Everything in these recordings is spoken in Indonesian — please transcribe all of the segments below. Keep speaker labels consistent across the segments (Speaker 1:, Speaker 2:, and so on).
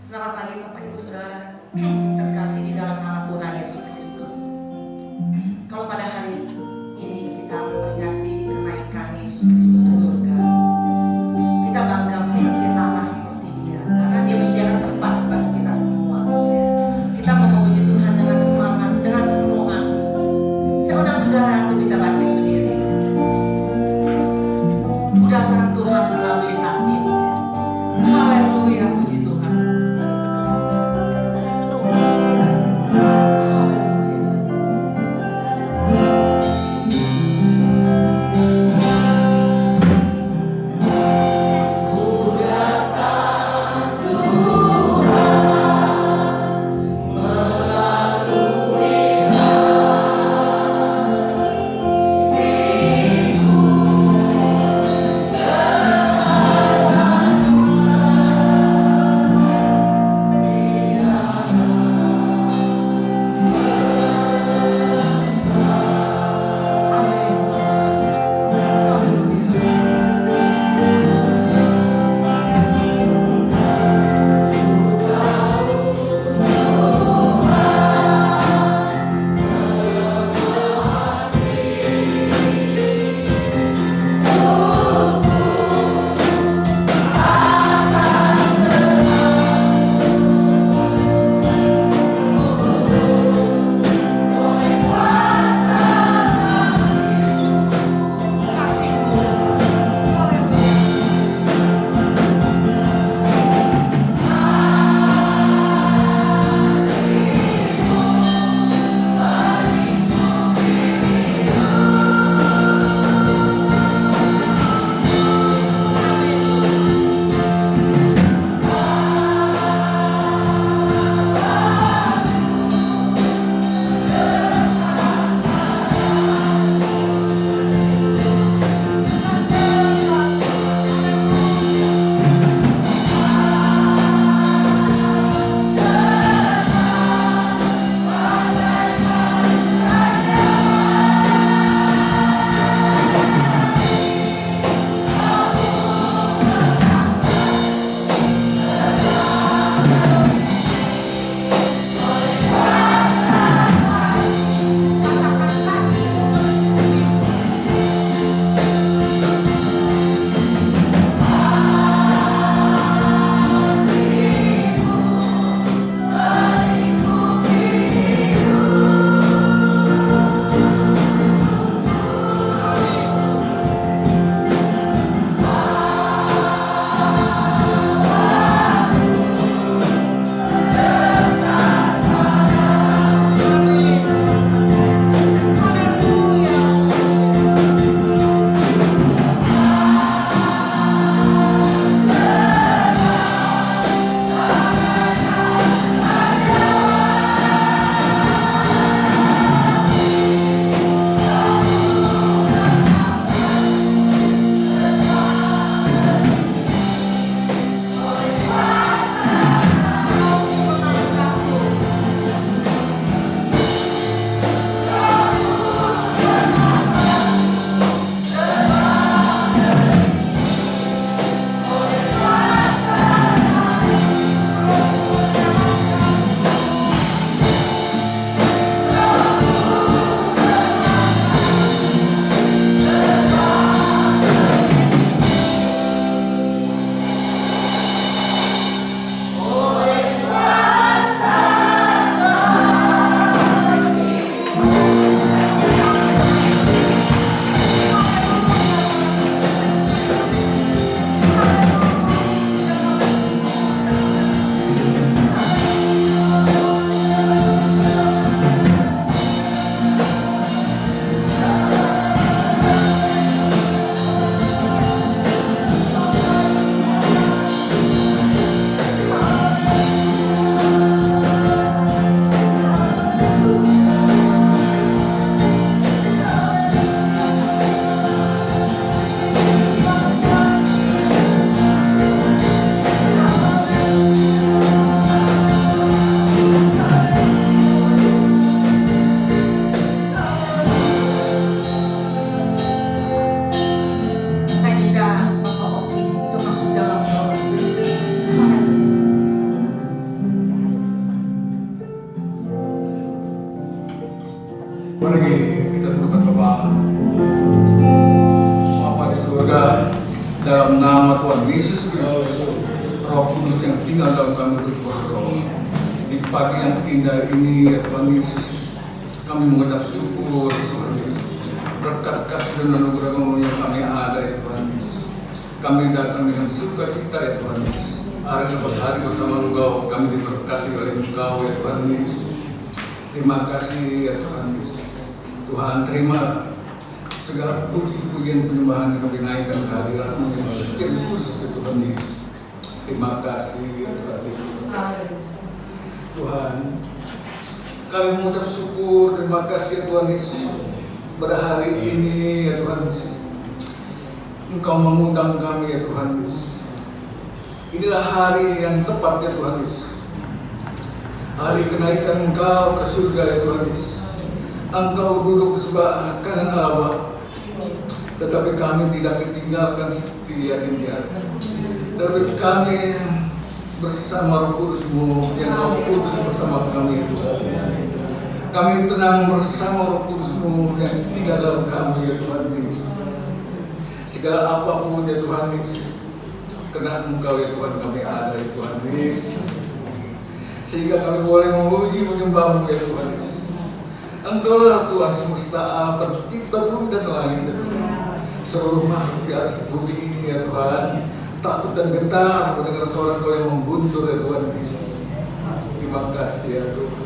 Speaker 1: Selamat pagi Bapak Ibu Saudara terkasih di dalam nama Tuhan Yesus Kristus. Kalau pada hari ini kita memperingati kenaikan Yesus Kristus ke surga, kita bangga memiliki Allah seperti Dia, karena Dia menyediakan tempat bagi kita semua. Kita mau memuji Tuhan dengan semangat, dengan sepenuh hati. Saya undang saudara untuk kita bangkit berdiri. Mudahkan Tuhan melalui hati. Haleluya, puji Tuhan. Haleluya.
Speaker 2: Mari kita tundukkan Bapa. Bapa di surga, dalam nama Tuhan Yesus Kristus, Roh Kudus yang tinggal dalam kami itu berdoa. Di pagi yang indah ini, ya Tuhan Yesus, kami mengucap syukur Tuhan Yesus. Berkat kasih dan anugerah-Mu yang kami ada, ya Tuhan Yesus. Kami datang dengan sukacita, ya Tuhan Yesus. Hari lepas hari bersama Engkau, kami diberkati oleh Engkau, ya Tuhan Yesus. Terima kasih, ya Tuhan Yesus. Tuhan, terima segala puji-pujian penyembahan yang kami naikkan kehadiran-Mu yang sekian kudus, ya Tuhan Yesus. Terima kasih, ya Tuhan Yesus. Tuhan, kami mengucap syukur, terima kasih, ya Tuhan Yesus. Pada hari ini, ya Tuhan Yesus, Engkau mengundang kami, ya Tuhan Yesus. Inilah hari yang tepat, ya Tuhan Yesus. Hari kenaikan Engkau ke surga, ya Tuhan Yesus. Engkau duduk sebelah kanan Allah, tetapi kami tidak ditinggalkan setia-tinggal. Tetapi kami bersama Roh Kudus-Mu yang Kau utus bersama kami, Tuhan. Kami tenang bersama Roh Kudus-Mu yang tinggal dalam kami, ya Tuhan Yesus. Segala apapun, ya Tuhan Yesus, karena Engkau, ya Tuhan, kami ada, ya Tuhan Yesus. Sehingga kami boleh memuji menyembah-Mu, ya Tuhan Yesus. Engkaulah Tuhan semesta, pencipta bumi dan langit, ya Tuhan. Seluruh makhluk di atas bumi ini, ya Tuhan, takut dan gentar mendengar suara Engkau yang membuntur, ya Tuhan Yesus. Terima kasih, ya Tuhan.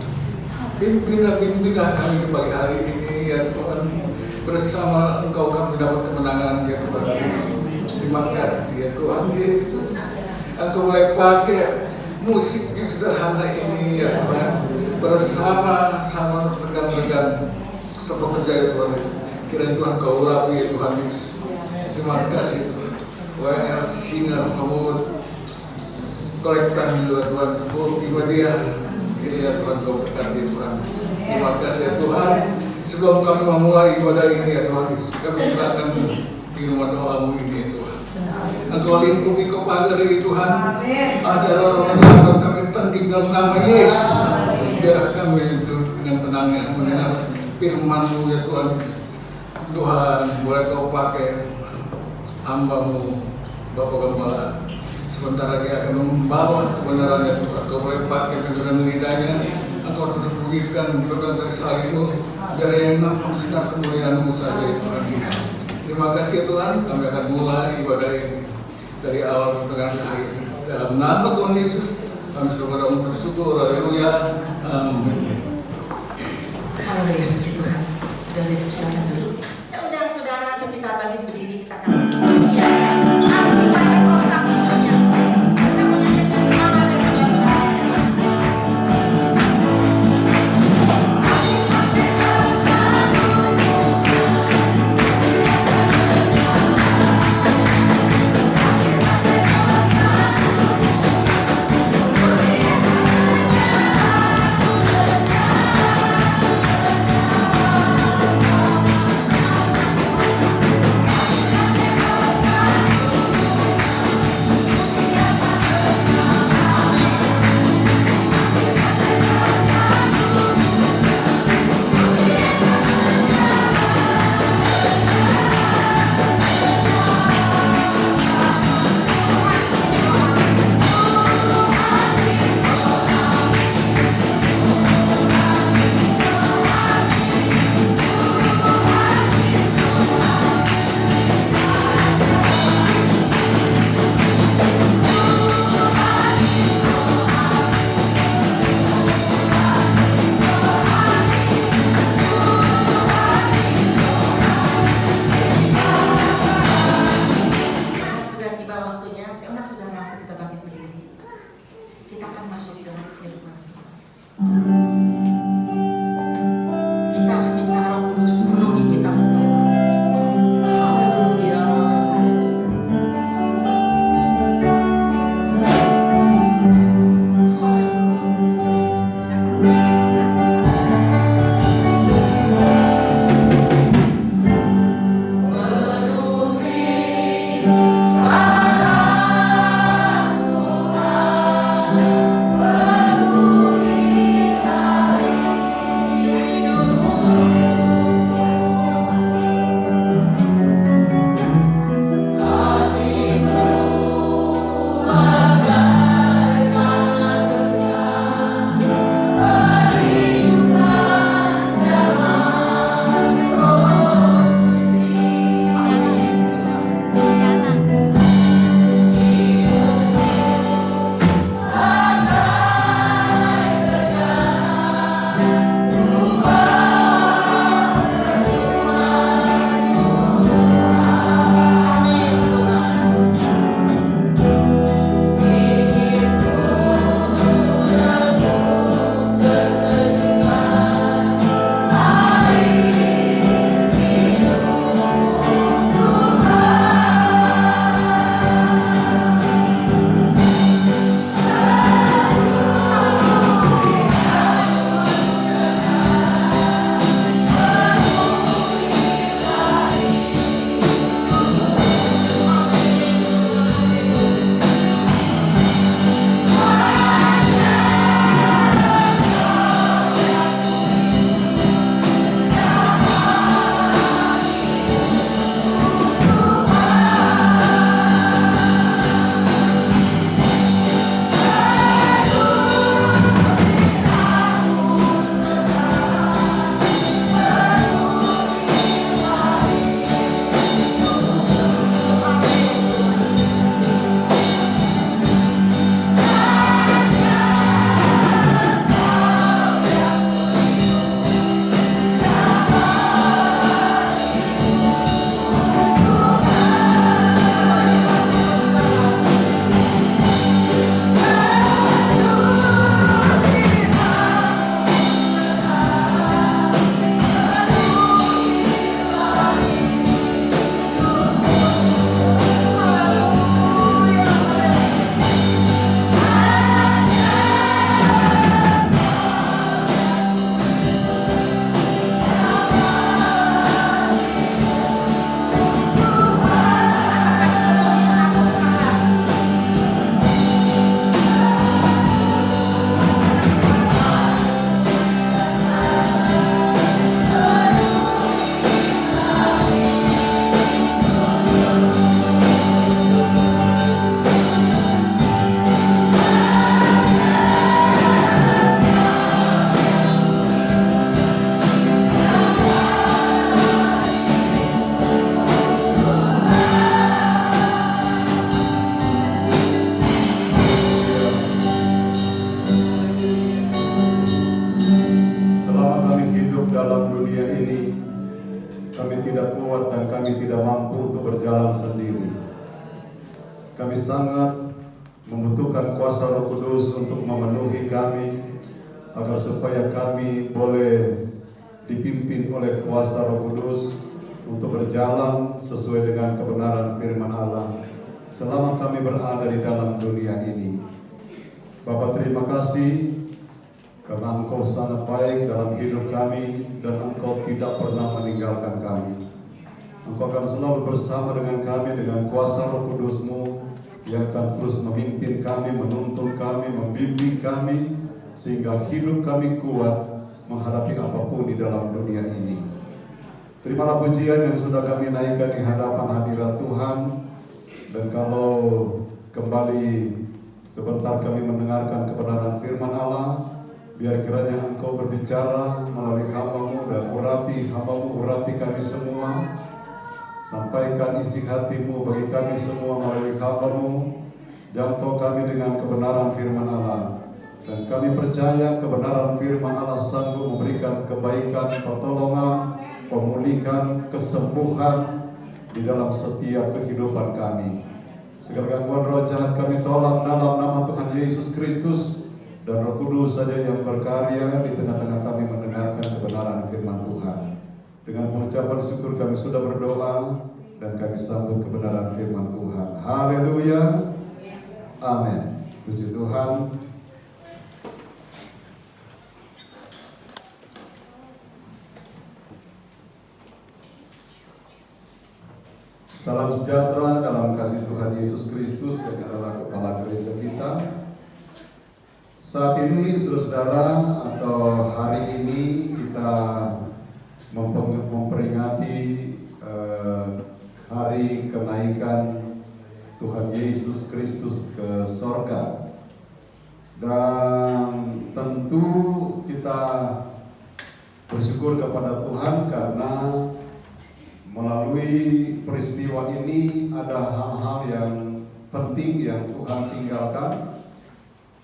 Speaker 2: Bimbinglah kami di pagi hari ini, ya Tuhan. Bersama Engkau kami dapat kemenangan, ya Tuhan Yesus. Terima kasih, ya Tuhan Yesus. Engkau mulai pakai musik yang sederhana ini, ya Tuhan. Bersama-sama rekan-rekan sepekerja, ya Tuhan Yesus. Kiranya Tuhan Kau urapi, ya Tuhan Yesus. Terima kasih Tuhan. WR Sinar kamu kolektan juga Tuhan. Seperti media, kiranya Tuhan Kau berkati, ya Tuhan. Terima kasih, ya Tuhan. Sebelum kami memulai ibadah ini, ya Tuhan Yesus, kami serahkan di rumah doa-Mu ini, ya Tuhan. Engkau lingkupi Kau pagar ini, Tuhan. Ada orang-orang kami tanding dalam nama Yesus. Biar kami itu dengan tenangnya mendengar firman-Mu, ya Tuhan. Tuhan, boleh Kau pakai hamba-Mu, Bapak Gembala. Sementara dia akan membawa kebenarannya, Tuhan. Kau boleh pakai kebenaran lidahnya. Engkau tersembunyikan di belakang salib-Mu. Biar yang nampak sinar kemuliaan-Mu saja, ya Tuhan. Terima kasih, ya Tuhan. Kami akan mulai ibadah ini dari awal pertengahan ke akhir. Dalam nama Tuhan Yesus, kami sudah berdoa untuk syukur. Haleluya. Amin.
Speaker 1: Haleluya, puji Tuhan. Saudara hidup silakan dulu. Saya undang saudara untuk kita bangkit berdiri, kita akan pujian. Ambil pakai kostum punya. Kita punya nyanyi semangat ya saudara-saudara ya.
Speaker 3: kami tidak mampu untuk berjalan sendiri. Kami sangat membutuhkan kuasa Roh Kudus untuk memenuhi kami, agar supaya kami boleh dipimpin oleh kuasa Roh Kudus untuk berjalan sesuai dengan kebenaran firman Allah selama kami berada di dalam dunia ini. Bapa, terima kasih karena Engkau sangat baik dalam hidup kami dan Engkau tidak pernah meninggalkan kami. Engkau akan selalu bersama dengan kami dengan kuasa Roh Kudus-Mu yang akan terus memimpin kami, menuntun kami, membimbing kami, sehingga hidup kami kuat menghadapi apapun di dalam dunia ini. Terimalah pujian yang sudah kami naikkan di hadapan hadirat Tuhan. Dan kalau kembali sebentar kami mendengarkan kebenaran firman Allah, biar kiranya Engkau berbicara melalui hamba-Mu dan urapi hamba-Mu, urapi kami semua. Sampaikan isi hati-Mu bagi kami semua melalui hamba-Mu. Jangkau kami dengan kebenaran firman Allah. Dan kami percaya kebenaran firman Allah sanggup memberikan kebaikan, pertolongan, pemulihan, kesembuhan di dalam setiap kehidupan kami. Segala gangguan roh jahat kami tolak dalam nama Tuhan Yesus Kristus, dan Roh Kudus saja yang berkarya di tengah-tengah kami mendengarkan kebenaran firman Tuhan. Dengan pengucapan syukur kami sudah berdoa dan kami sambut kebenaran firman Tuhan. Haleluya. Amin. Puji Tuhan. Salam sejahtera dalam kasih Tuhan Yesus Kristus yang adalah kepala gereja kita. Saat ini saudara-saudara, atau hari ini kita memperingati hari kenaikan Tuhan Yesus Kristus ke sorga. Dan tentu kita bersyukur kepada Tuhan karena melalui peristiwa ini ada hal-hal yang penting yang Tuhan tinggalkan,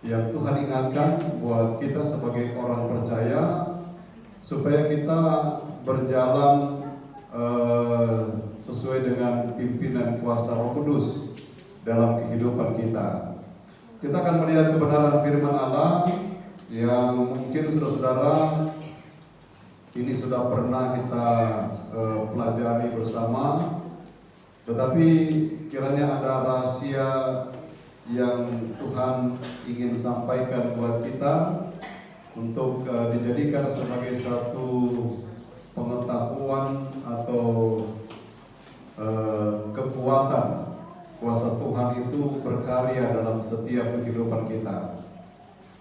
Speaker 3: yang Tuhan ingatkan buat kita sebagai orang percaya, supaya kita berjalan sesuai dengan pimpinan kuasa Roh Kudus dalam kehidupan kita. Kita akan melihat kebenaran firman Allah yang mungkin saudara-saudara ini sudah pernah kita pelajari bersama, tetapi kiranya ada rahasia yang Tuhan ingin sampaikan buat kita untuk dijadikan sebagai satu pengetahuan atau kekuatan kuasa Tuhan itu berkarya dalam setiap kehidupan kita.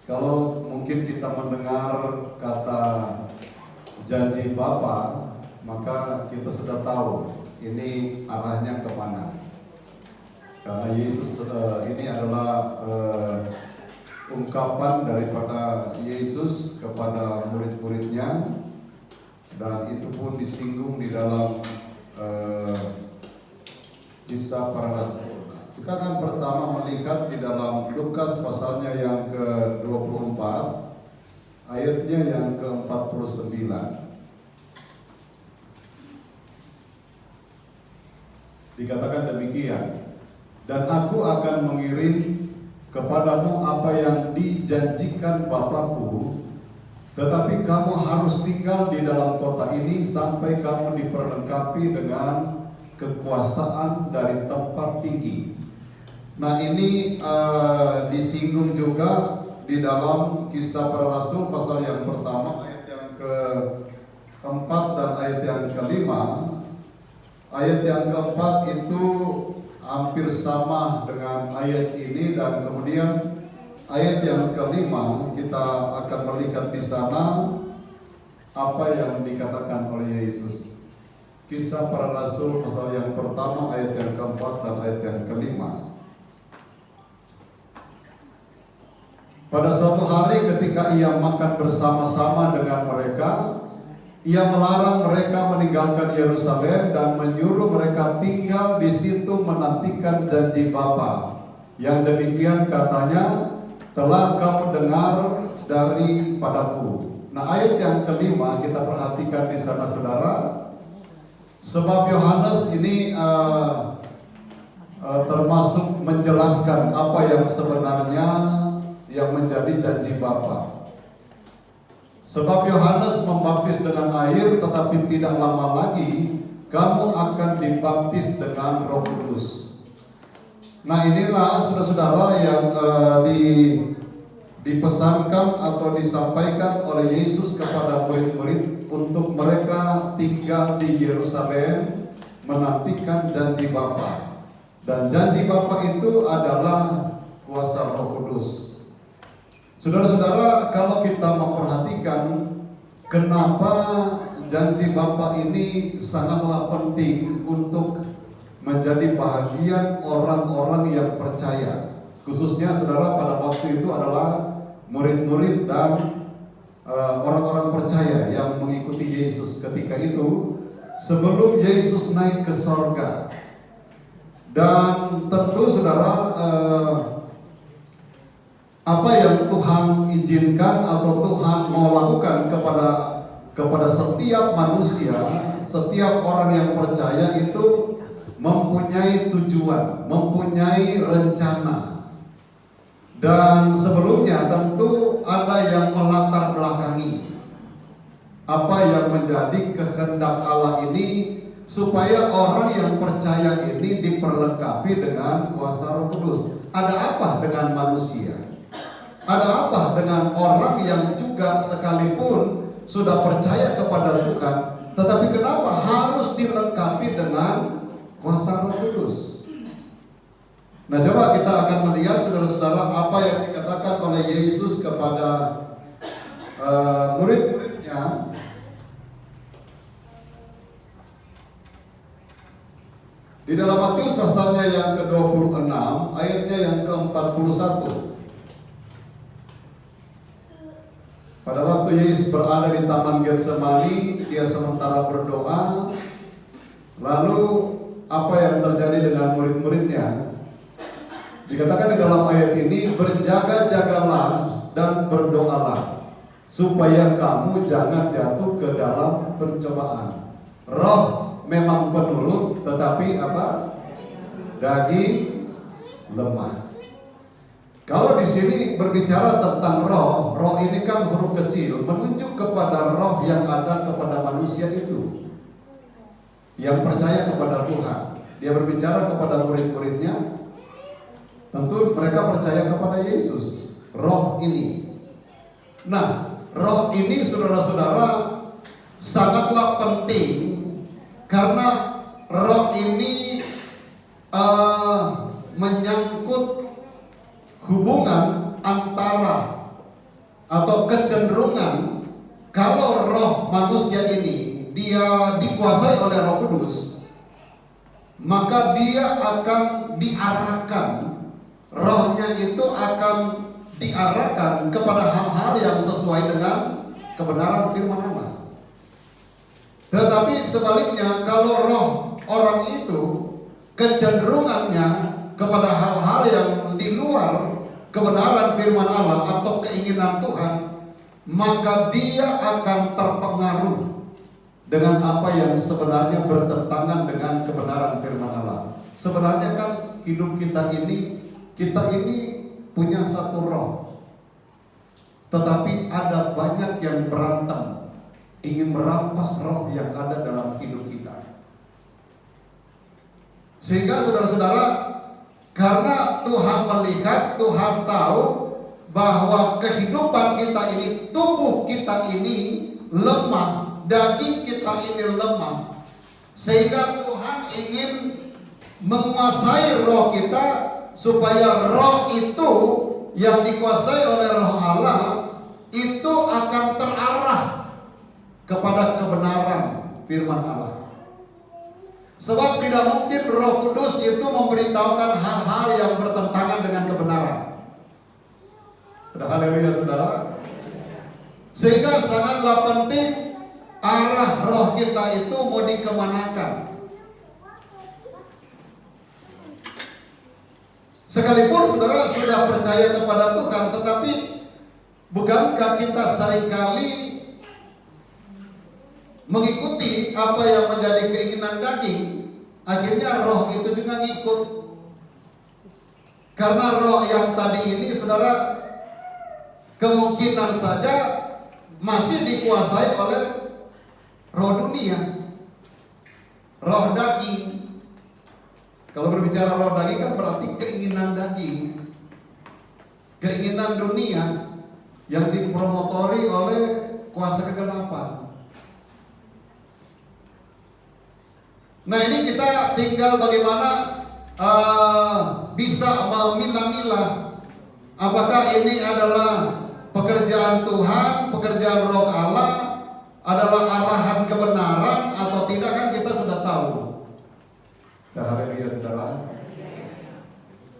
Speaker 3: Kalau mungkin kita mendengar kata janji Bapa, maka kita sudah tahu ini arahnya kemana. Karena Yesus ini adalah ungkapan daripada Yesus kepada murid-muridnya, dan itu pun disinggung di dalam kisah para rasul. Kita akan pertama melihat di dalam Lukas pasalnya yang ke-24, ayatnya yang ke-49. Dikatakan demikian, dan aku akan mengirim kepadamu apa yang dijanjikan Bapakku, tetapi kamu harus tinggal di dalam kota ini sampai kamu diperlengkapi dengan kekuasaan dari tempat tinggi. Nah, ini disinggung juga di dalam Kisah Para Rasul pasal yang pertama ayat yang ke-4 dan ayat yang ke-5. Ayat yang ke-4 itu hampir sama dengan ayat ini, dan kemudian ayat yang ke-5 kita akan melihat di sana apa yang dikatakan oleh Yesus. Kisah Para Rasul pasal yang pertama ayat yang ke-4 dan ayat yang ke-5. Pada suatu hari ketika ia makan bersama-sama dengan mereka, ia melarang mereka meninggalkan Yerusalem dan menyuruh mereka tinggal di situ menantikan janji Bapa. Yang demikian katanya, telah kamu dengar daripadaku. Nah, ayat yang ke-5 kita perhatikan di sana, saudara. Sebab Yohanes ini termasuk menjelaskan apa yang sebenarnya yang menjadi janji Bapa. Sebab Yohanes membaptis dengan air, tetapi tidak lama lagi kamu akan dibaptis dengan Roh Kudus. Nah, inilah saudara-saudara yang dipesankan atau disampaikan oleh Yesus kepada murid-murid untuk mereka tinggal di Yerusalem menantikan janji Bapa. Dan janji Bapa itu adalah kuasa Roh Kudus. Saudara-saudara, kalau kita memperhatikan kenapa janji Bapa ini sangatlah penting untuk menjadi bahagian orang-orang yang percaya. Khususnya saudara pada waktu itu adalah murid-murid dan orang-orang percaya yang mengikuti Yesus ketika itu sebelum Yesus naik ke sorga. Dan tentu saudara, apa yang Tuhan izinkan atau Tuhan mau lakukan kepada setiap manusia, setiap orang yang percaya itu mempunyai tujuan, mempunyai rencana. Dan sebelumnya tentu ada yang melatar belakangi apa yang menjadi kehendak Allah ini, supaya orang yang percaya ini diperlengkapi dengan kuasa Roh Kudus. Ada apa dengan manusia? Ada apa dengan orang yang juga sekalipun sudah percaya kepada Tuhan, tetapi kenapa harus dilengkapi dengan kuasa Roh Kudus? Nah, coba kita akan melihat saudara-saudara apa yang dikatakan oleh Yesus kepada murid-muridnya. Di dalam Matius pasalnya yang ke-26, ayatnya yang ke-41. Pada waktu Yesus berada di Taman Getsemani, dia sementara berdoa. Lalu apa yang terjadi dengan murid-muridnya? Dikatakan di dalam ayat ini, berjaga-jagalah dan berdoalah supaya kamu jangan jatuh ke dalam pencobaan. Roh memang penurut, tetapi apa? Daging lemah. Kalau di sini berbicara tentang roh, roh ini kan huruf kecil, menunjuk kepada roh yang ada kepada manusia itu, yang percaya kepada Tuhan. Dia berbicara kepada murid-muridnya, tentu mereka percaya kepada Yesus. Roh ini. Nah, roh ini saudara-saudara sangatlah penting, karena roh ini menyangkut hubungan antara atau kecenderungan kalau roh manusia ini dia dikuasai oleh Roh Kudus, maka dia akan diarahkan, rohnya itu akan diarahkan kepada hal-hal yang sesuai dengan kebenaran firman Allah. Tetapi sebaliknya, kalau roh orang itu kecenderungannya kepada hal-hal yang di luar kebenaran firman Allah atau keinginan Tuhan, maka dia akan terpengaruh dengan apa yang sebenarnya bertentangan dengan kebenaran firman Allah. Sebenarnya kan hidup kita ini punya satu roh, tetapi ada banyak yang berantem, ingin merampas roh yang ada dalam hidup kita. Sehingga saudara-saudara, karena Tuhan melihat, Tuhan tahu bahwa kehidupan kita ini, tubuh kita ini lemah, daging kita ini lemah, sehingga Tuhan ingin menguasai roh kita, supaya roh itu yang dikuasai oleh Roh Allah itu akan terarah kepada kebenaran firman Allah. Sebab tidak mungkin Roh Kudus itu memberitahukan hal-hal yang bertentangan dengan kebenaran. Haleluya saudara. Sehingga sangatlah penting arah roh kita itu mau dikemanakan. Sekalipun saudara sudah percaya kepada Tuhan, tetapi bukankah kita seringkali
Speaker 4: mengikuti apa yang menjadi keinginan daging, akhirnya roh itu juga ngikut. Karena roh yang tadi ini, saudara, kemungkinan saja masih dikuasai oleh roh dunia, roh daging. Kalau berbicara roh daging kan berarti keinginan daging, keinginan dunia yang dipromotori oleh kuasa kegelapan. Nah, ini kita tinggal bagaimana bisa memilah-milah apakah ini adalah pekerjaan Tuhan, pekerjaan Roh Allah, adalah arahan kebenaran atau tidak, kan kita sudah tahu.
Speaker 3: Dan haleluya saudara.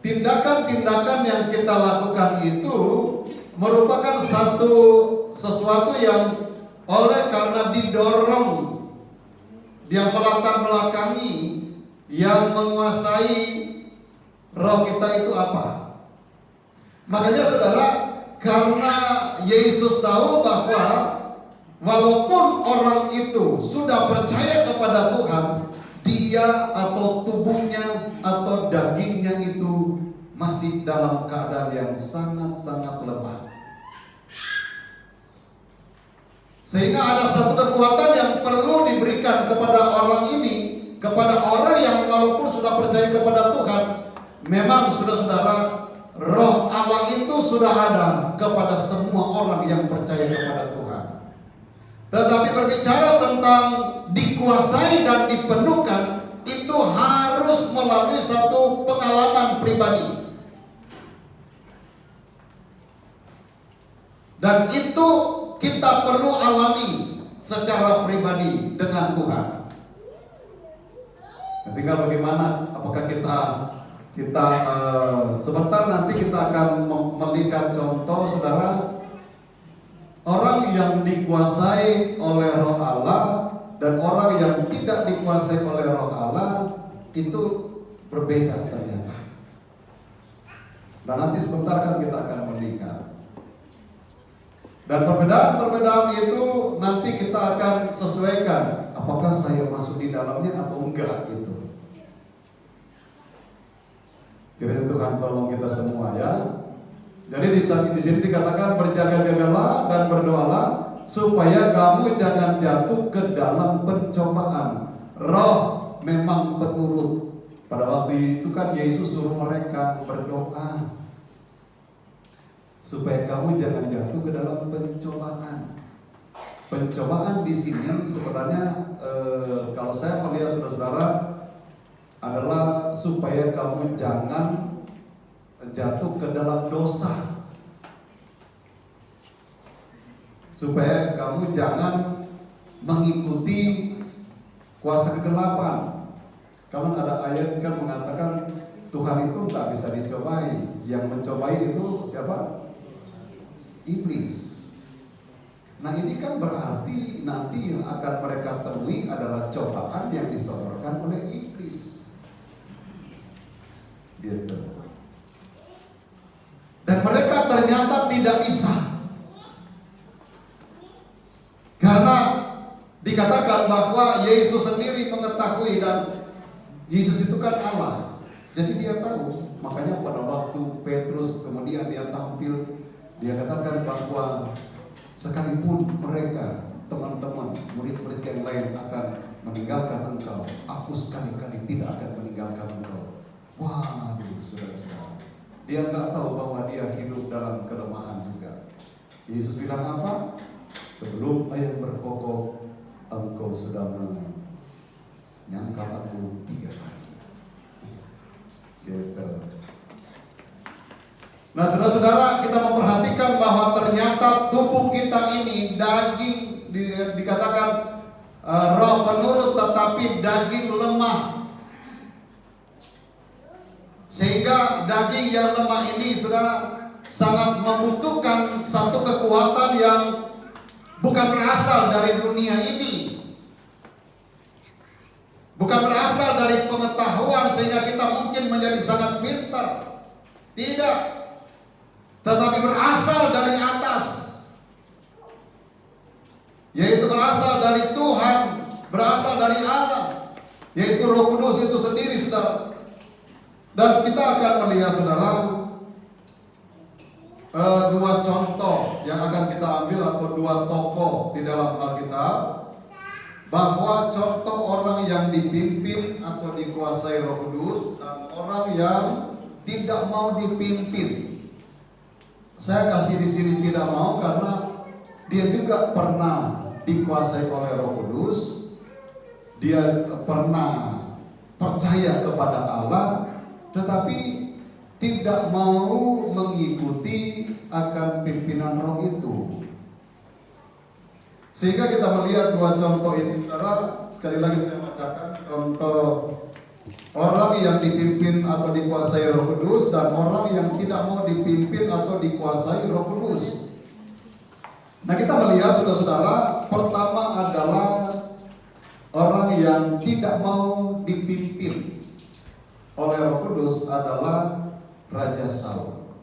Speaker 4: Tindakan-tindakan yang kita lakukan itu merupakan sesuatu yang oleh karena didorong, yang melatar belakangi, yang menguasai roh kita itu apa? Makanya saudara, karena Yesus tahu bahwa walaupun orang itu sudah percaya kepada Tuhan, dia atau tubuhnya atau dagingnya itu masih dalam keadaan yang sangat-sangat lemah. Sehingga ada satu kekuatan yang perlu diberikan kepada orang ini, kepada orang yang walaupun sudah percaya kepada Tuhan. Memang saudara-saudara, roh Allah itu sudah ada kepada semua orang yang percaya kepada Tuhan. Tetapi berbicara tentang dikuasai dan dipenuhkan, itu harus melalui satu pengalaman pribadi. Dan itu kita perlu alami secara pribadi dengan Tuhan.
Speaker 3: Tinggal bagaimana, apakah kita sebentar nanti kita akan melihat contoh saudara, orang yang dikuasai oleh roh Allah dan orang yang tidak dikuasai oleh roh Allah itu berbeda ternyata. Dan nanti sebentar kan kita akan melihat. Dan perbedaan-perbedaan itu nanti kita akan sesuaikan, apakah saya masuk di dalamnya atau enggak gitu. Kiranya Tuhan tolong kita semua ya. Jadi di sini dikatakan berjaga-jagalah dan berdoalah supaya kamu jangan jatuh ke dalam pencobaan. Roh memang penurut. Pada waktu itu kan Yesus suruh mereka berdoa supaya kamu jangan jatuh ke dalam pencobaan. Pencobaan di sini sebenarnya kalau saya melihat saudara-saudara adalah supaya kamu jangan jatuh ke dalam dosa, supaya kamu jangan mengikuti kuasa kegelapan. Kamu ada ayat kan mengatakan Tuhan itu tak bisa dicobai, yang mencobai itu siapa? Iblis. Nah ini kan berarti nanti yang akan mereka temui adalah cobaan yang disodorkan oleh iblis. Gitu. Dan mereka ternyata tidak bisa, karena dikatakan bahwa Yesus sendiri mengetahui, dan Yesus itu kan Allah, jadi dia tahu. Makanya pada waktu Petrus kemudian dia tampil, dia katakan bahwa sekalipun mereka, teman-teman, murid-murid yang lain akan meninggalkan engkau, aku sekali-kali tidak akan meninggalkan engkau. Waduh, saudara-saudara, dia nggak tahu bahwa dia hidup dalam kelemahan juga. Yesus bilang apa? Sebelum ayam berkokok, engkau sudah menyangkal aku 3 kali. Gitu. Nah, saudara-saudara, kita memperhatikan bahwa ternyata tubuh kita ini daging, dikatakan roh penurut tetapi daging lemah. Sehingga daging yang lemah ini saudara sangat membutuhkan satu kekuatan yang bukan berasal dari dunia ini, bukan berasal dari pengetahuan sehingga kita mungkin menjadi sangat pintar. Tidak, tetapi berasal dari atas, yaitu berasal
Speaker 4: dari Tuhan, berasal dari Allah, yaitu Roh Kudus itu sendiri, saudara. Dan kita akan melihat, saudara, dua contoh yang akan kita ambil atau dua tokoh di dalam Alkitab, bahwa contoh orang yang dipimpin atau dikuasai Roh Kudus dan orang yang tidak mau dipimpin. Saya kasih di sini tidak mau karena dia juga pernah dikuasai oleh Roh Kudus, dia pernah percaya kepada Allah, tetapi tidak mau mengikuti akan pimpinan Roh itu. Sehingga kita melihat dua contoh ini, saudara. Sekali lagi saya bacakan contoh orang yang dipimpin atau dikuasai Roh Kudus dan orang yang tidak mau dipimpin atau dikuasai Roh Kudus. Nah, kita melihat, saudara-saudara, pertama adalah orang yang tidak mau dipimpin oleh Roh Kudus adalah Raja Saul.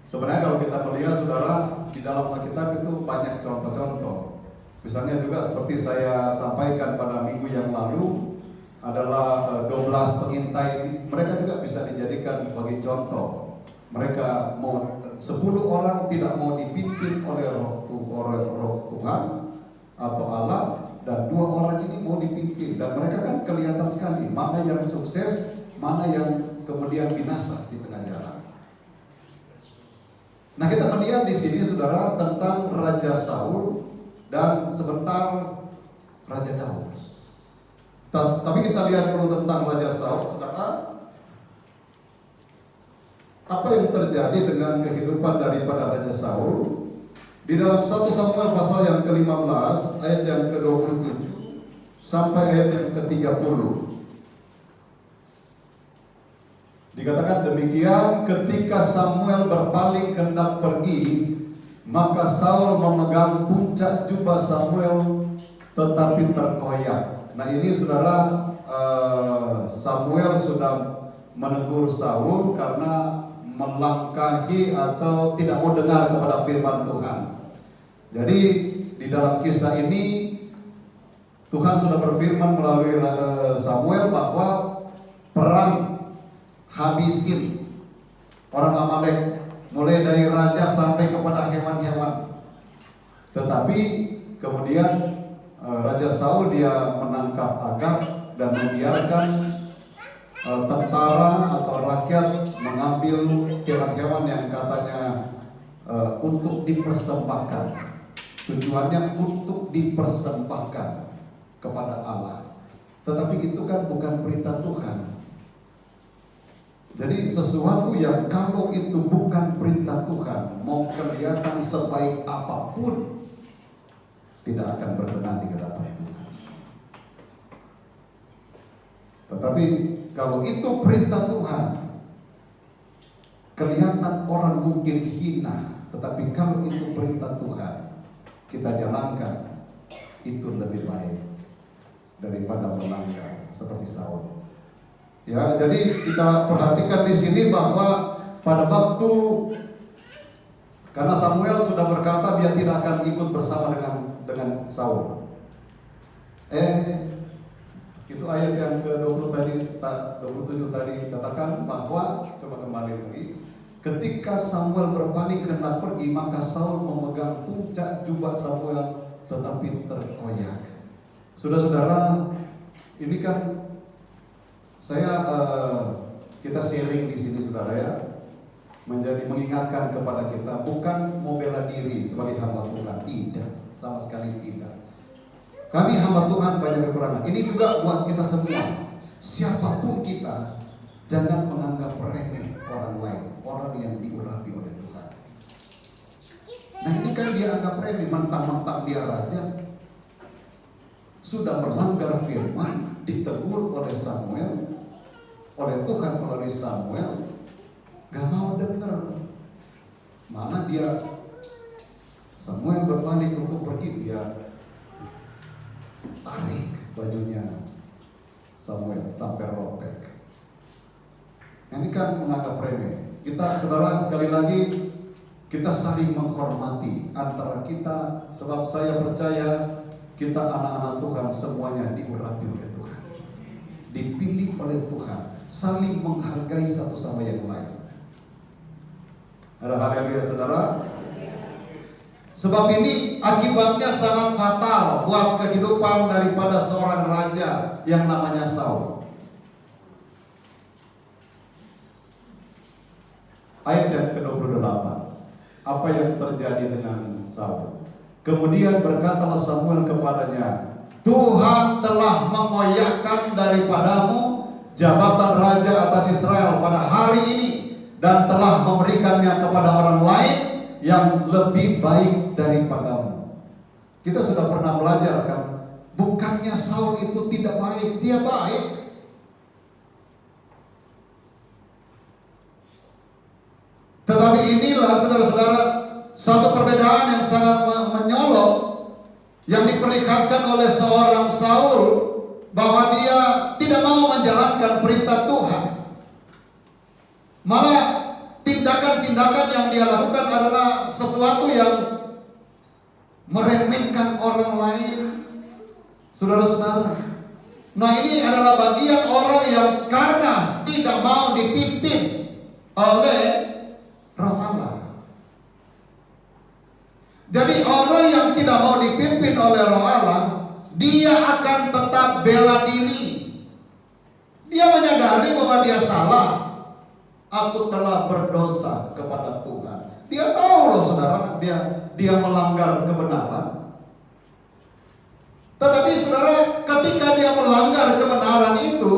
Speaker 4: Sebenarnya kalau kita melihat, saudara, di dalam Alkitab itu banyak contoh-contoh. Misalnya juga seperti saya sampaikan pada minggu yang lalu, adalah 12 pengintai. Mereka juga bisa dijadikan sebagai contoh. Mereka mau 10 orang tidak mau dipimpin oleh roh Tuhan atau Allah, dan 2 orang ini mau dipimpin, dan mereka kan kelihatan sekali mana yang sukses, mana yang kemudian binasa di tengah jalan. Nah, kita melihat di sini, saudara, tentang Raja Saul dan sebentar Raja Daud. Tapi kita lihat dulu tentang Raja Saul, saudara. Apa yang terjadi dengan kehidupan daripada Raja Saul? Di dalam 1 Samuel pasal yang ke-15 ayat yang ke-27 sampai ayat yang ke-30. Dikatakan demikian, ketika Samuel berpaling hendak pergi, maka Saul memegang puncak jubah Samuel tetapi terkoyak. Nah, ini, saudara, Samuel sudah menegur Saul karena melangkahi atau tidak mau dengar kepada firman Tuhan. Jadi di dalam kisah ini Tuhan sudah berfirman melalui Samuel bahwa perang habisin orang Amalek, mulai dari raja sampai kepada hewan-hewan. Tetapi kemudian Raja Saul dia menangkap Agag dan membiarkan tentara atau rakyat mengambil hewan-hewan yang katanya untuk dipersembahkan. Tujuannya untuk dipersembahkan kepada Allah. Tetapi itu kan bukan perintah Tuhan. Jadi sesuatu yang kalau itu bukan perintah Tuhan, mau kelihatan sebaik apapun, tidak akan berkenan di hadapan Tuhan. Tetapi kalau itu perintah Tuhan, kelihatan orang mungkin hina, tetapi kalau itu perintah Tuhan, kita jalankan, itu lebih baik daripada melanggar seperti Saul. Ya, jadi kita perhatikan di sini bahwa pada waktu, karena Samuel sudah berkata dia tidak akan ikut bersama dengan Saul. Itu ayat yang ke-20 tadi, 27 tadi katakan bahwa, coba kembali lagi. Ketika Samuel berpaling hendak pergi, maka Saul memegang puncak jubah Samuel tetapi terkoyak. Saudara-saudara, ini kan kita sharing di sini, saudara, ya, menjadi mengingatkan kepada kita, bukan mau bela diri sebagai hamba Tuhan, tidak, sama sekali tidak. Kami hamba Tuhan banyak kekurangan. Ini juga buat kita semua. Siapapun kita, jangan menganggap remeh orang lain, orang yang diurapi oleh Tuhan. Nah, ini kan dia anggap remeh, mentang-mentang dia raja, sudah melanggar firman, ditegur oleh Samuel, oleh Tuhan melalui Samuel, gak mau dengar. Mana dia, Samuel berbalik untuk pergi, dia tarik bajunya Samuel sampai robek. Ini kan menganggap remeh. Kita, saudara, sekali lagi kita saling menghormati antara kita, sebab saya percaya kita anak-anak Tuhan semuanya diurapi oleh Tuhan, dipilih oleh Tuhan, saling menghargai satu sama yang lain. Ada haleluya saudara. Sebab ini akibatnya sangat fatal buat kehidupan daripada seorang raja yang namanya Saul. Ayat yang ke-28. Apa yang terjadi dengan Saul? Kemudian berkatalah Samuel kepadanya, Tuhan telah mengoyakkan daripadamu jabatan raja atas Israel pada hari ini, dan telah memberikannya kepada orang lain yang lebih baik daripadamu. Kita sudah pernah belajar kan, bukannya Saul itu tidak baik, dia baik. Tetapi inilah saudara-saudara satu perbedaan yang sangat menyolok yang diperlihatkan oleh seorang Saul, bahwa dia tidak mau menjalankan perintah Tuhan. Malah tindakan-tindakan yang dia lakukan adalah sesuatu yang meremehkan orang lain, saudara-saudara. Nah, ini adalah bagian orang yang karena tidak mau dipimpin oleh Roh Allah. Jadi orang yang tidak mau dipimpin oleh Roh Allah, dia akan tetap bela diri. Dia menyadari bahwa dia salah. Aku telah berdosa kepada Tuhan. Dia tahu loh saudara, dia melanggar kebenaran. Tetapi saudara, ketika dia melanggar kebenaran itu,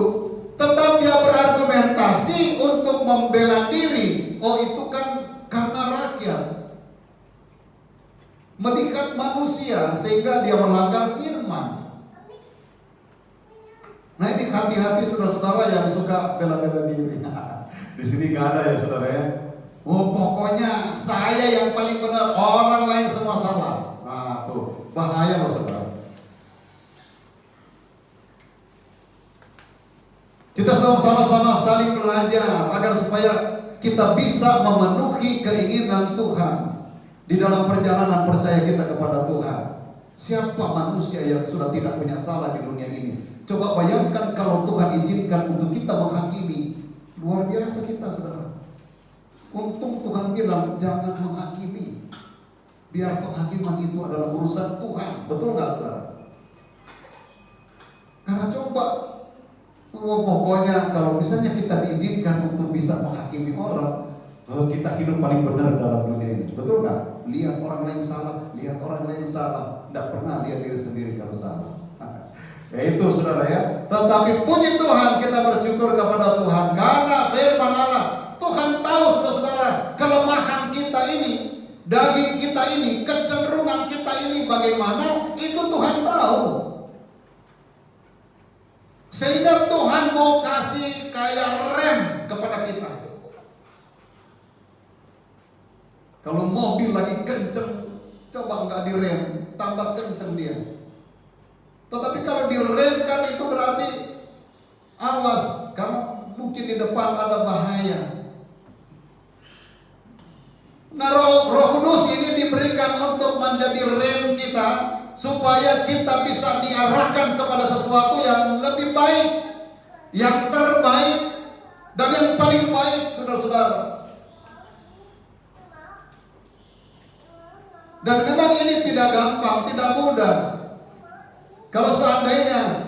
Speaker 4: tetap dia berargumentasi untuk membela diri. Oh, itu kan karena rakyat melihat manusia sehingga dia melanggar firman. Nah, ini hati-hati saudara-saudara yang suka bela-bela diri. Di sini nggak ada ya saudara ya. Oh, pokoknya saya yang paling benar, orang lain semua salah. Nah, tuh bahaya loh saudara. Kita sama-sama saling belajar agar supaya kita bisa memenuhi keinginan Tuhan di dalam perjalanan percaya kita kepada Tuhan. Siapa manusia yang sudah tidak punya salah di dunia ini? Coba bayangkan kalau Tuhan izinkan untuk kita menghakimi. Luar biasa kita saudara. Untung Tuhan bilang jangan menghakimi. Biar penghakiman itu adalah urusan Tuhan. Betul nggak saudara? Karena coba, pokoknya kalau misalnya kita diizinkan untuk bisa menghakimi orang, lalu kita hidup paling benar dalam dunia ini. Betul nggak? Lihat orang lain salah, lihat orang lain salah, tidak pernah lihat diri sendiri kalau salah. Ya itu saudara ya. Tetapi puji Tuhan, kita bersyukur kepada Tuhan karena firman Allah. Tuhan tahu saudara-saudara kelemahan kita ini, daging kita ini, kecenderungan kita ini bagaimana, itu Tuhan tahu. Sehingga Tuhan mau kasih kayak rem kepada kita. Kalau mobil lagi kenceng, coba nggak direm, tambah kenceng dia. Tetapi kalau diremkan itu berarti awas, karena mungkin di depan ada bahaya. Nah, Roh Kudus ini diberikan untuk menjadi rem kita, supaya kita bisa diarahkan kepada sesuatu yang lebih baik, yang terbaik, dan yang paling baik, saudara-saudara. Dan memang ini tidak gampang, tidak mudah. Kalau seandainya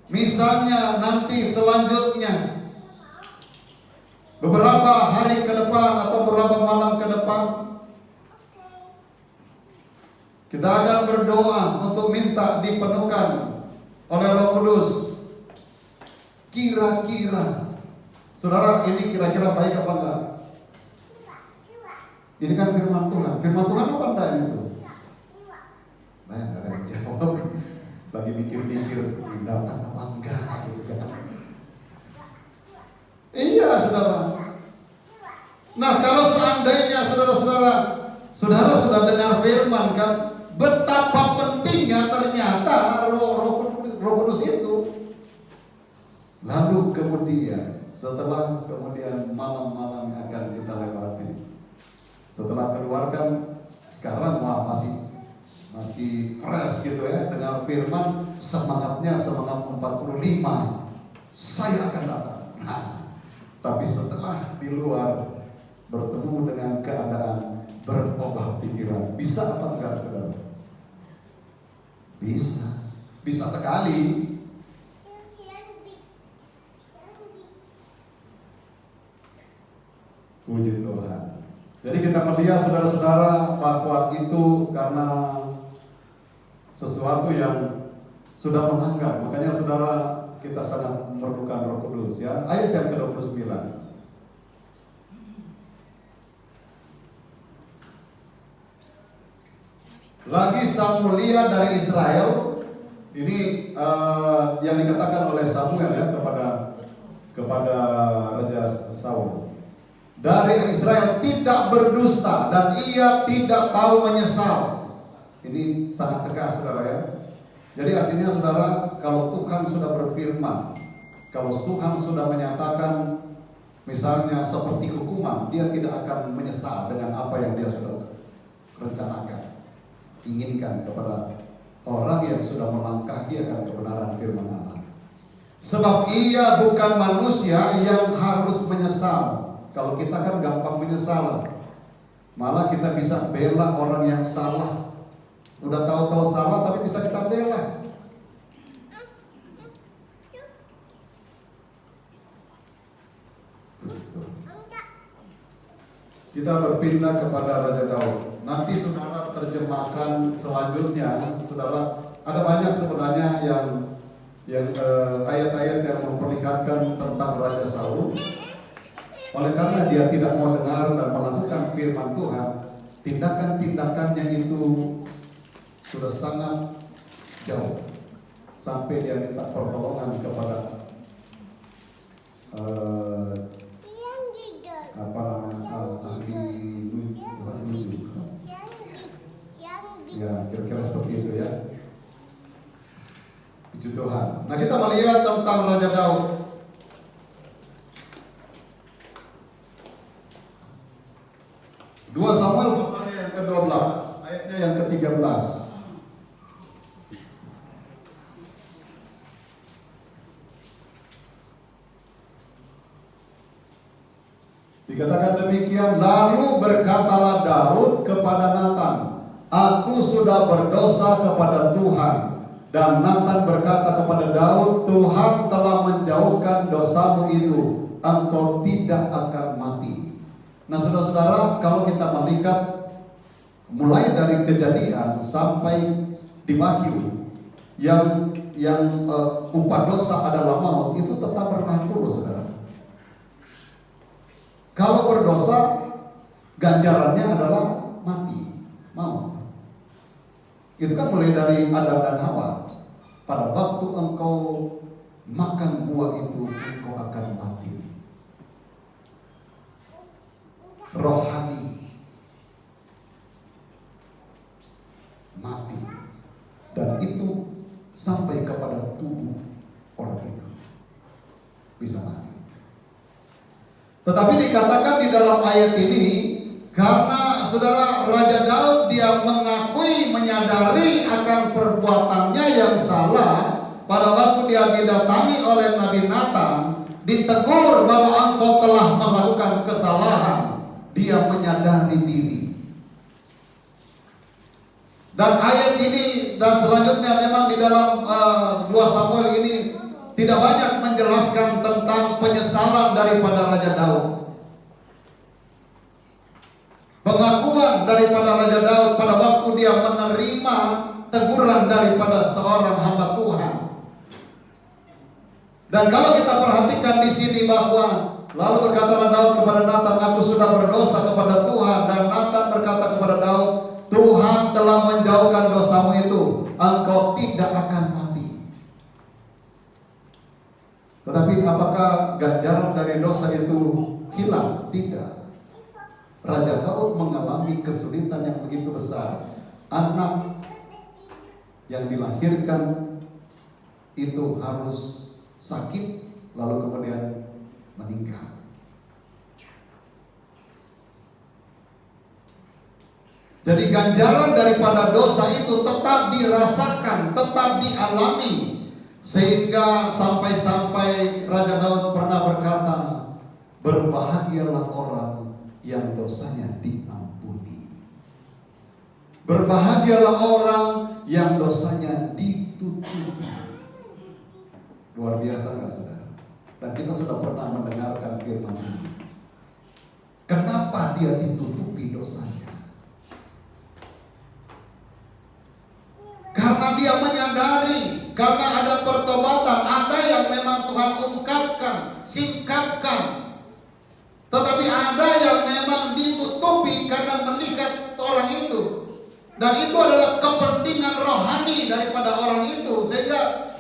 Speaker 4: misalnya nanti selanjutnya beberapa hari ke depan atau beberapa malam ke depan, kita akan berdoa untuk minta dipenuhkan oleh Roh Kudus. Kira-kira saudara, ini kira-kira baik apa enggak? Ini kan firman Tuhan. Firman Tuhan apa enggak itu? Nah, enggak ada yang jawab. Lagi mikir-mikir, datang apa enggak gitu kan. Iya saudara. Nah, kalau seandainya saudara-saudara sudah dengar firman kan, betapa pentingnya ternyata Roh Kudus itu. Lalu kemudian setelah malam-malam yang akan kita lewati, setelah keluarkan sekarang masih masih fresh gitu ya, dengan firman semangatnya semangat 45, saya akan datang. Nah, tapi setelah di luar bertemu dengan keadaan berubah pikiran, bisa apa enggak saudara? Bisa sekali. Puji Tuhan. Jadi kita melihat saudara-saudara bahwa itu karena sesuatu yang sudah melanggar. Makanya saudara, kita sangat memerlukan Roh Kudus ya. Ayat yang ke-29. Lagi sang mulia dari Israel. Ini yang dikatakan oleh Samuel ya kepada Raja Saul. Dari Israel tidak berdusta dan ia tidak tahu menyesal. Ini sangat tegas saudara ya. Jadi artinya saudara, kalau Tuhan sudah berfirman, kalau Tuhan sudah menyatakan misalnya seperti hukuman, dia tidak akan menyesal dengan apa yang dia sudah rencanakan, inginkan kepada orang yang sudah melangkahi akan kebenaran firman Allah. Sebab ia bukan manusia yang harus menyesal. Kalau kita kan gampang menyesal, malah kita bisa bela orang yang salah. Udah tahu-tahu salah tapi bisa kita bela. Kita berpindah kepada Raja Daud. Nanti saudara terjemahkan selanjutnya, saudara, ada banyak sebenarnya yang ayat-ayat yang memperlihatkan tentang Raja Saul. Oleh karena dia tidak mau dengar dan melakukan firman Tuhan, tindakan-tindakannya itu sudah sangat jauh, sampai dia minta pertolongan kepada ahli nuju. Ya, kira-kira seperti itu ya. Puji Tuhan. Nah, kita melihat tentang Raja Daud. Dua Samuel pasalnya yang ke-12, ayatnya yang ke-13. Dikatakan demikian, lalu berkatalah Daud kepada Natan, aku sudah berdosa kepada Tuhan. Dan Natan berkata kepada Daud, Tuhan telah menjauhkan dosamu itu, engkau tidak akan mati. Nah saudara-saudara, kalau kita melihat mulai dari Kejadian sampai di Wahyu, yang upah dosa adalah maut, itu tetap berlaku loh saudara. Kalau berdosa, ganjarannya adalah mati, maut. Itu kan mulai dari Adam dan Hawa. Pada waktu engkau makan buah itu, engkau akan mati. Rohani mati, dan itu sampai kepada tubuh orang itu bisa mati. Tetapi dikatakan di dalam ayat ini, karena saudara Raja Daud dia mengakui, menyadari akan perbuatannya yang salah. Pada waktu dia didatangi oleh Nabi Natan, ditegur bahwa engkau telah melakukan kesalahan, dia menyadari diri. Dan ayat ini dan selanjutnya memang di dalam 2 Samuel ini tidak banyak menjelaskan tentang penyesalan daripada Raja Daud. Pengakuan daripada Raja Daud pada waktu dia menerima teguran daripada seorang hamba Tuhan. Dan kalau kita perhatikan di sini bahwa lalu berkatalah Daud kepada Natan, aku sudah berdosa kepada Tuhan. Dan Natan berkata kepada Daud, Tuhan telah menjauhkan dosamu itu, engkau tidak akan mati. Tetapi apakah ganjaran dari dosa itu hilang? Tidak. Raja Daud mengalami kesulitan yang begitu besar. Anak yang dilahirkan itu harus sakit, lalu kemudian meninggal. Jadi ganjaran daripada dosa itu tetap dirasakan, tetap dialami. Sehingga sampai-sampai Raja Daud pernah berkata, berbahagialah orang yang dosanya diampuni. Berbahagialah orang yang dosanya ditutupi. Luar biasa nggak saudara? Dan kita sudah pernah mendengarkan firman ini. Kenapa dia ditutupi dosanya? Karena dia menyadari, karena ada pertobatan, ada yang memang Tuhan ungkapkan, singkapkan. Tetapi ada yang memang ditutupi karena melihat orang itu. Dan itu adalah kepentingan rohani daripada orang itu. Sehingga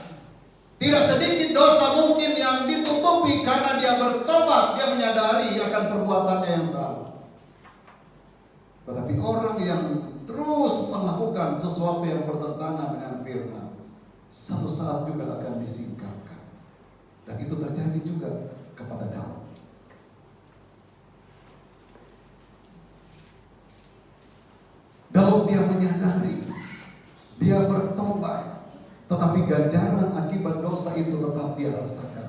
Speaker 4: tidak sedikit dosa mungkin yang ditutupi karena dia bertobat, dia menyadari akan perbuatannya yang salah. Tetapi orang yang terus melakukan sesuatu yang bertentangan dengan firman, satu saat juga akan disingkapkan. Dan itu terjadi juga kepada Daud. Daud dia menyadari, dia bertobat, tetapi ganjaran akibat dosa itu tetap dia rasakan.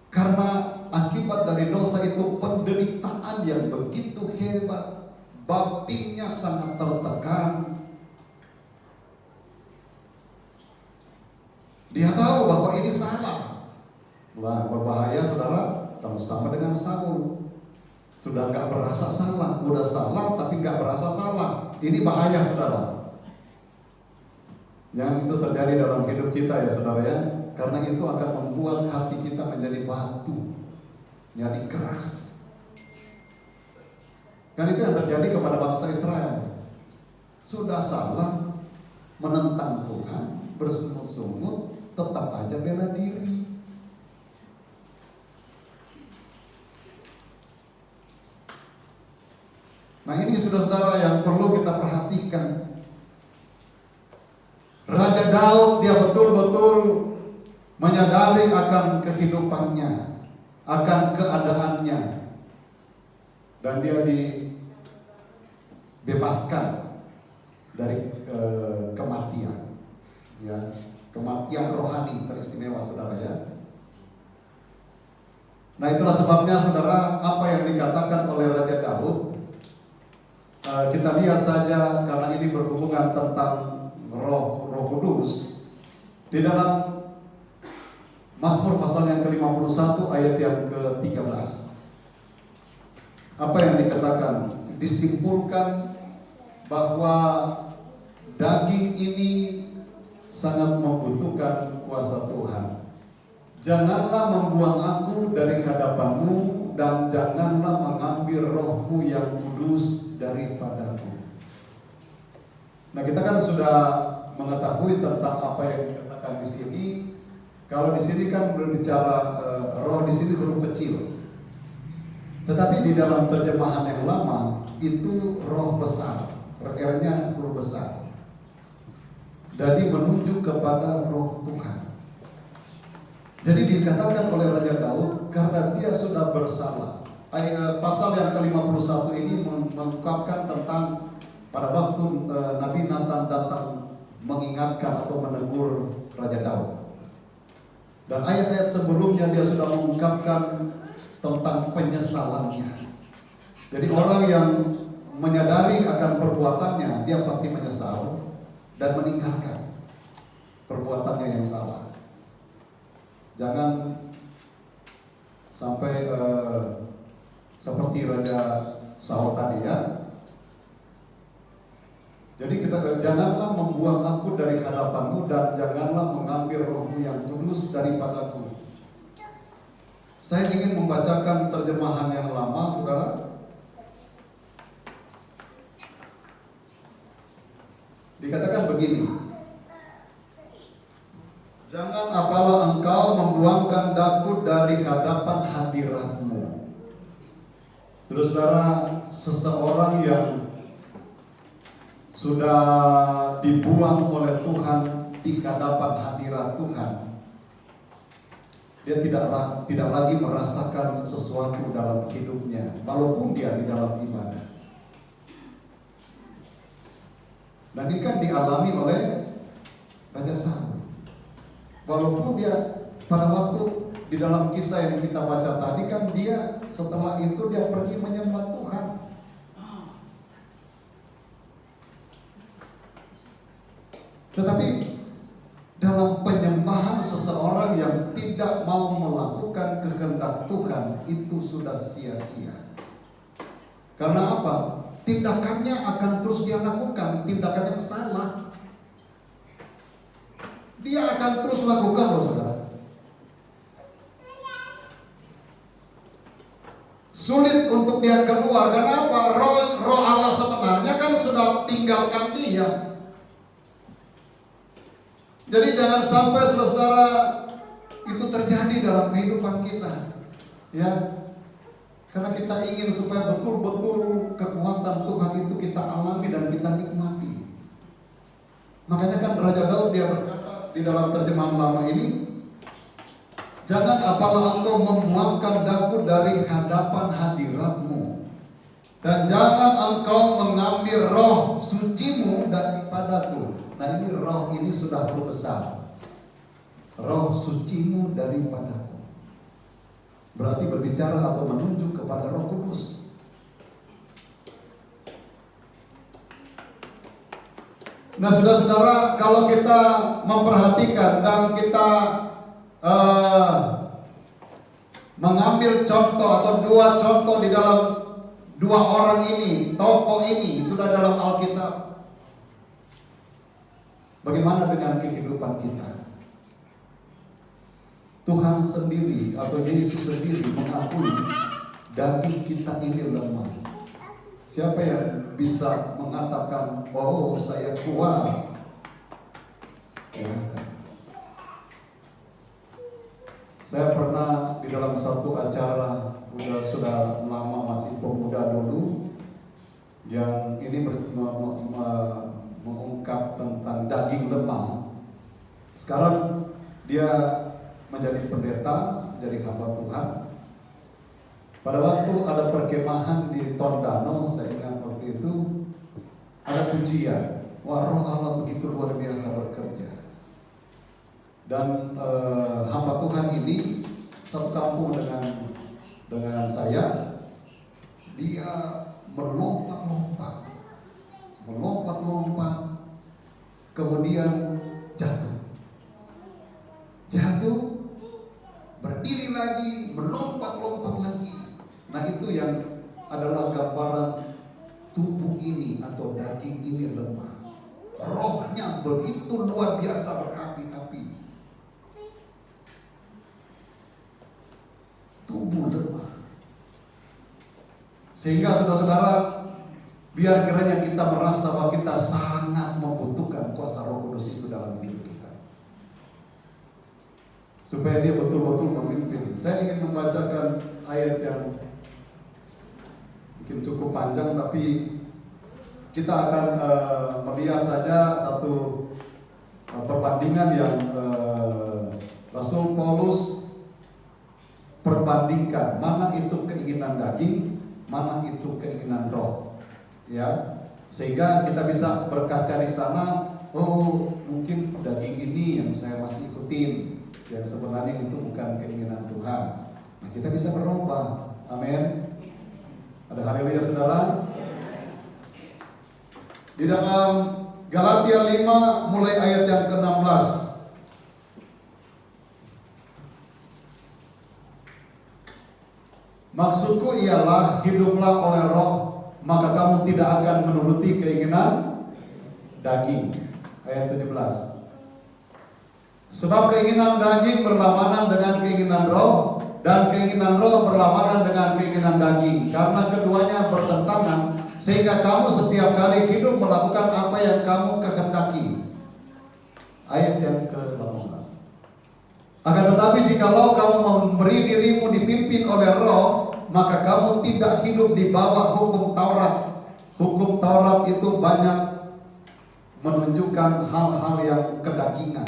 Speaker 4: Karena akibat dari dosa itu penderitaan yang begitu hebat, batinnya sangat tertekan. Dia tahu bahwa ini salah. Wah, berbahaya saudara, kalau sama dengan Saul. Sudah nggak berasa salah, udah salah tapi nggak berasa salah. Ini bahaya saudara. Yang itu terjadi dalam hidup kita ya saudara ya. Karena itu akan membuat hati kita menjadi batu, jadi keras. Kan itu yang terjadi kepada bangsa Israel. Sudah salah, menentang Tuhan, bersungut-sungut, tetap aja bela diri. Nah ini saudara-saudara yang perlu kita perhatikan. Raja Daud dia betul-betul menyadari akan kehidupannya, akan keadaannya, dan dia dibebaskan dari kematian, ya, kematian rohani teristimewa saudara ya. Nah itulah sebabnya saudara, apa yang dikatakan oleh Raja Daud, kita lihat saja karena ini berhubungan tentang Roh Kudus di dalam Mazmur pasal yang ke-51 ayat yang ke-13. Apa yang dikatakan? Disimpulkan bahwa daging ini sangat membutuhkan kuasa Tuhan. Janganlah membuang aku dari hadapanmu, dan janganlah mengambil rohmu yang kudus daripadaku. Nah kita kan sudah mengetahui tentang apa yang dikatakan di sini. Kalau di sini kan berbicara roh di sini huruf kecil. Tetapi di dalam terjemahan yang lama itu roh besar, R-nya huruf besar. Jadi menunjuk kepada roh Tuhan. Jadi dikatakan oleh Raja Daud karena dia sudah bersalah. Pasal yang ke-51 ini mengungkapkan tentang pada waktu Nabi Nathan datang mengingatkan atau menegur Raja Daud. Dan ayat-ayat sebelumnya dia sudah mengungkapkan tentang penyesalannya. Jadi orang yang menyadari akan perbuatannya, dia pasti menyesal dan meninggalkan perbuatannya yang salah. Jangan sampai seperti Raja Saul tadi ya. Jadi kita janganlah membuang aku dari hadapanmu, dan janganlah mengambil rohmu yang kudus daripadaku. Saya ingin membacakan terjemahan yang lama, saudara. Dikatakan begini: jangan apalah engkau membuangkan daku dari hadapan hadiratmu. Saudara-saudara, seseorang yang sudah dibuang oleh Tuhan di hadapan hadirat Tuhan, dia tidak lagi merasakan sesuatu dalam hidupnya, walaupun dia di dalam ibadah. Dan ini kan dialami oleh Raja Saul. Walaupun dia pada waktu di dalam kisah yang kita baca tadi kan dia setelah itu dia pergi menyembah Tuhan. Tetapi dalam penyembahan seseorang yang tidak mau melakukan kehendak Tuhan itu sudah sia-sia. Karena apa? Tindakannya akan terus dia lakukan, tindakan yang salah. Dia akan terus lakukan loh saudara. Sulit untuk dia keluar. Karena apa? Roh Allah sebenarnya kan sudah tinggalkan dia. Jadi jangan sampai saudara itu terjadi dalam kehidupan kita, ya. Karena kita ingin supaya betul-betul kekuatan Tuhan itu kita alami dan kita nikmati. Makanya kan Raja Daud dia berkata di dalam terjemahan lama ini, jangan apalah engkau membuangkan daku dari hadapan hadiratmu, dan jangan engkau mengambil roh sucimu daripadaku. Nah ini roh ini sudah besar. Roh sucimu daripadaku berarti berbicara atau menunjuk kepada Roh Kudus. Nah saudara-saudara, kalau kita memperhatikan dan kita mengambil contoh atau dua contoh di dalam dua orang ini, tokoh ini sudah dalam Alkitab. Bagaimana dengan kehidupan kita? Tuhan sendiri atau Yesus sendiri mengakui daging kita ini lemah. Siapa yang bisa mengatakan, oh saya kuat? Ya. Saya pernah di dalam satu acara, sudah lama masih pemuda dulu, yang ini mengungkap tentang daging lemah. Sekarang dia menjadi pendeta, jadi hamba Tuhan. Pada waktu ada perkemahan di Tondano, saya ingat waktu itu ada pujian. Wah, Roh Allah begitu luar biasa bekerja. Dan hamba Tuhan ini satu kampung dengan saya, dia melompat-lompat, kemudian jatuh, berdiri lagi, melompat-lompat lagi. Nah itu yang adalah gambaran tubuh ini atau daging ini lemah. Rohnya begitu luar biasa berapi-api. Tubuh lemah. Sehingga saudara-saudara, biar kiranya kita merasa bahwa kita sangat membutuhkan kuasa Roh Kudus itu dalam hidup kita, supaya dia betul-betul memimpin. Saya ingin membacakan ayat yang mungkin cukup panjang, tapi kita akan melihat saja satu perbandingan yang Rasul Paulus perbandingkan mana itu keinginan daging, mana itu keinginan roh, ya, sehingga kita bisa berkaca di sana. Oh, mungkin daging ini yang saya masih ikutin, yang sebenarnya itu bukan keinginan Tuhan. Nah, kita bisa berubah. Amin. Ada haleluya saudara. Di dalam Galatia 5 mulai ayat yang ke-16. Maksudku ialah hiduplah oleh roh, maka kamu tidak akan menuruti keinginan daging. Ayat 17. Sebab keinginan daging berlawanan dengan keinginan roh, dan keinginan roh berlawanan dengan keinginan daging, karena keduanya bertentangan, sehingga kamu setiap kali hidup melakukan apa yang kamu kehendaki. Ayat yang ke-18. Akan tetapi jikalau kamu memberi dirimu dipimpin oleh roh, maka kamu tidak hidup di bawah hukum Taurat. Hukum Taurat itu banyak menunjukkan hal-hal yang kedagingan.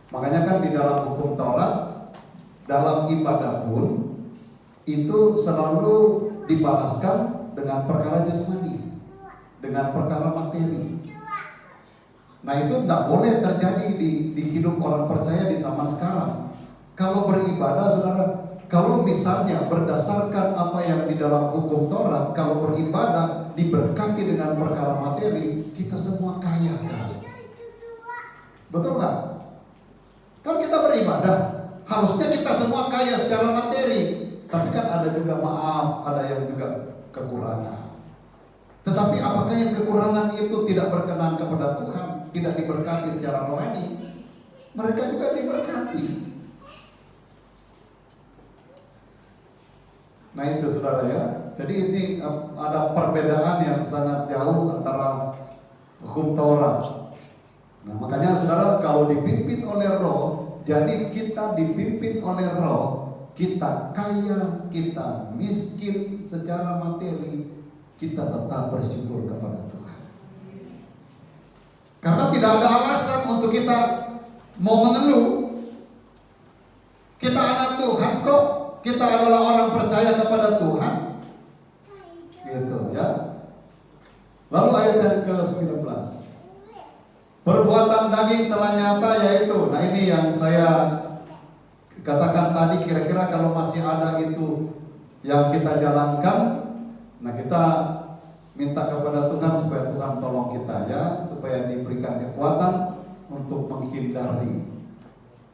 Speaker 4: Makanya kan di dalam hukum Taurat, dalam ibadah pun itu selalu dibalaskan dengan perkara jasmani, dengan perkara materi. Nah itu tidak boleh terjadi di hidup orang percaya di zaman sekarang. Kalau beribadah saudara, kalau misalnya berdasarkan apa yang di dalam hukum Taurat, kalau beribadah diberkati dengan perkara materi, kita semua kaya sekarang. Betul nggak? Kan kita beribadah, harusnya kita semua kaya secara materi. Tapi kan ada juga maaf, ada yang juga kekurangan. Tetapi apakah yang kekurangan itu tidak berkenan kepada Tuhan, tidak diberkati secara rohani? Mereka juga diberkati. Nah itu saudara ya. Jadi ini ada perbedaan yang sangat jauh antara hukum Taurat. Nah makanya saudara, kalau dipimpin oleh Roh, jadi kita dipimpin oleh Roh, kita kaya, kita miskin secara materi, kita tetap bersyukur kepada Tuhan. Karena tidak ada alasan untuk kita mau mengeluh. Kita anak Tuhan kok, kita adalah orang percaya kepada Tuhan. Gitu ya. Lalu ayat yang ke-19. Perbuatan daging telah nyata, yaitu, nah ini yang saya katakan tadi, kira-kira kalau masih ada itu yang kita jalankan, nah kita minta kepada Tuhan supaya Tuhan tolong kita ya, supaya diberikan kekuatan untuk menghindari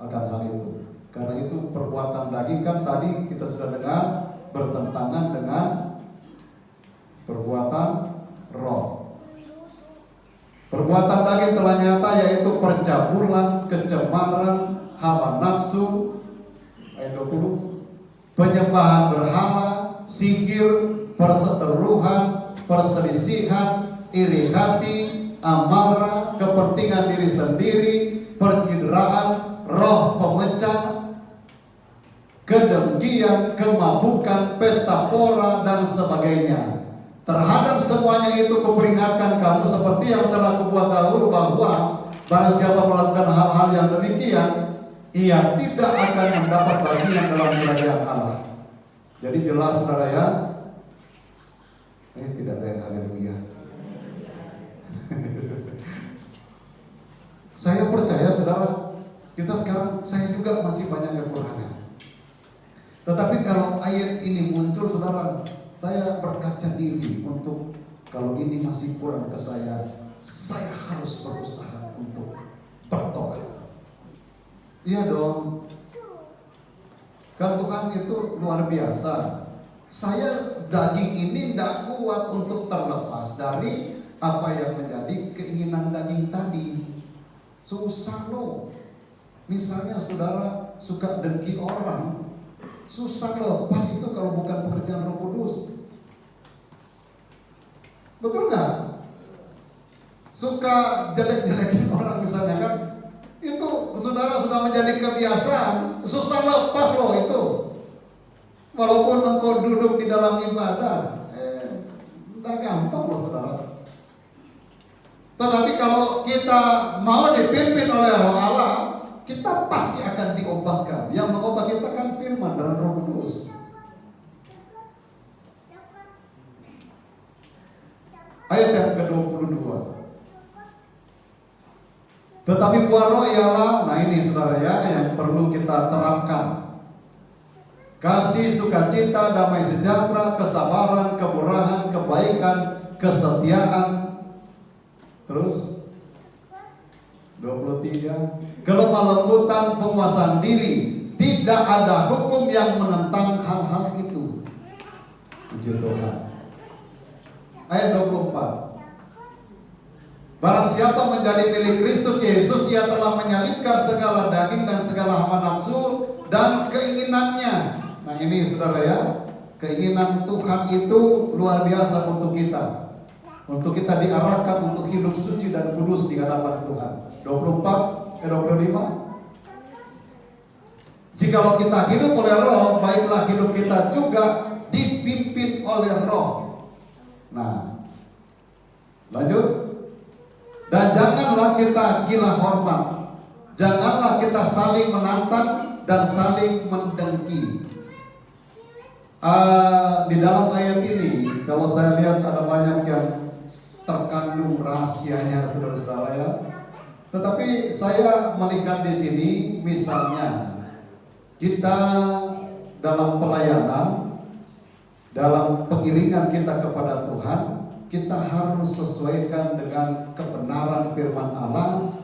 Speaker 4: akan hal itu. Karena itu perbuatan daging kan tadi kita sudah dengar bertentangan dengan perbuatan roh. Perbuatan daging telah nyata, yaitu percabulan, kecemaran, hawa nafsu, ayat 20, penyembahan berhala, sihir, perseteruhan, perselisihan, iri hati, amarah, kepentingan diri sendiri, percideraan, roh pemecah, kedengkian, kemabukan, pesta pora, dan sebagainya. Terhadap semuanya itu kuperingatkan kamu, seperti yang telah kubuat dahulu, bahwa barang siapa melakukan hal-hal yang demikian, ia tidak akan mendapat bagian dalam kerajaan Allah. Jadi jelas saudara ya. Tidak ada yang haleluya. Saya percaya saudara, kita sekarang, saya juga masih banyak kekurangan. Tetapi kalau ayat ini muncul saudara, saya berkaca diri untuk kalau ini masih kurang ke saya harus berusaha untuk bertobat. Iya dong. Kan Tuhan itu luar biasa. Saya daging ini tidak kuat untuk terlepas dari apa yang menjadi keinginan daging tadi. Susah loh. Misalnya saudara suka dengki orang, susah lepas itu kalau bukan pekerjaan Roh Kudus. Betul nggak? Suka jelek-jelekin orang misalnya kan, itu saudara sudah menjadi kebiasaan, susah lepas loh itu. Walaupun engkau duduk di dalam ibadah, nggak gampang loh saudara. Tetapi kalau kita mau dipimpin oleh Roh Allah, kita pasti akan diubahkan. Yang mengubah kita kan firman dan Roh Kudus. Ayat yang ke-22. Tetapi buah roh ialah, nah ini saudara ya, yang perlu kita terapkan. Kasih, sukacita, damai sejahtera, kesabaran, kemurahan, kebaikan, kesetiaan. Terus 23, kelemah lembutan, penguasaan diri. Tidak ada hukum yang menentang hal-hal itu. Puji Tuhan. Ayat 24. Barang siapa menjadi milik Kristus Yesus, ia telah menyalibkan segala daging dan segala hawa nafsu dan keinginannya. Nah ini saudara ya, keinginan Tuhan itu luar biasa untuk kita. Untuk kita diarahkan untuk hidup suci dan kudus di hadapan Tuhan. 24 ke 25. Jikalau kita hidup oleh Roh, baiklah hidup kita juga dipimpin oleh Roh. Nah, lanjut. Dan janganlah kita gila hormat, janganlah kita saling menantang dan saling mendengki. Di dalam ayat ini, kalau saya lihat ada banyak yang terkandung rahasianya saudara-saudara ya. Tetapi saya melihat di sini, misalnya kita dalam pelayanan, dalam pengiringan kita kepada Tuhan, kita harus sesuaikan dengan kebenaran firman Allah,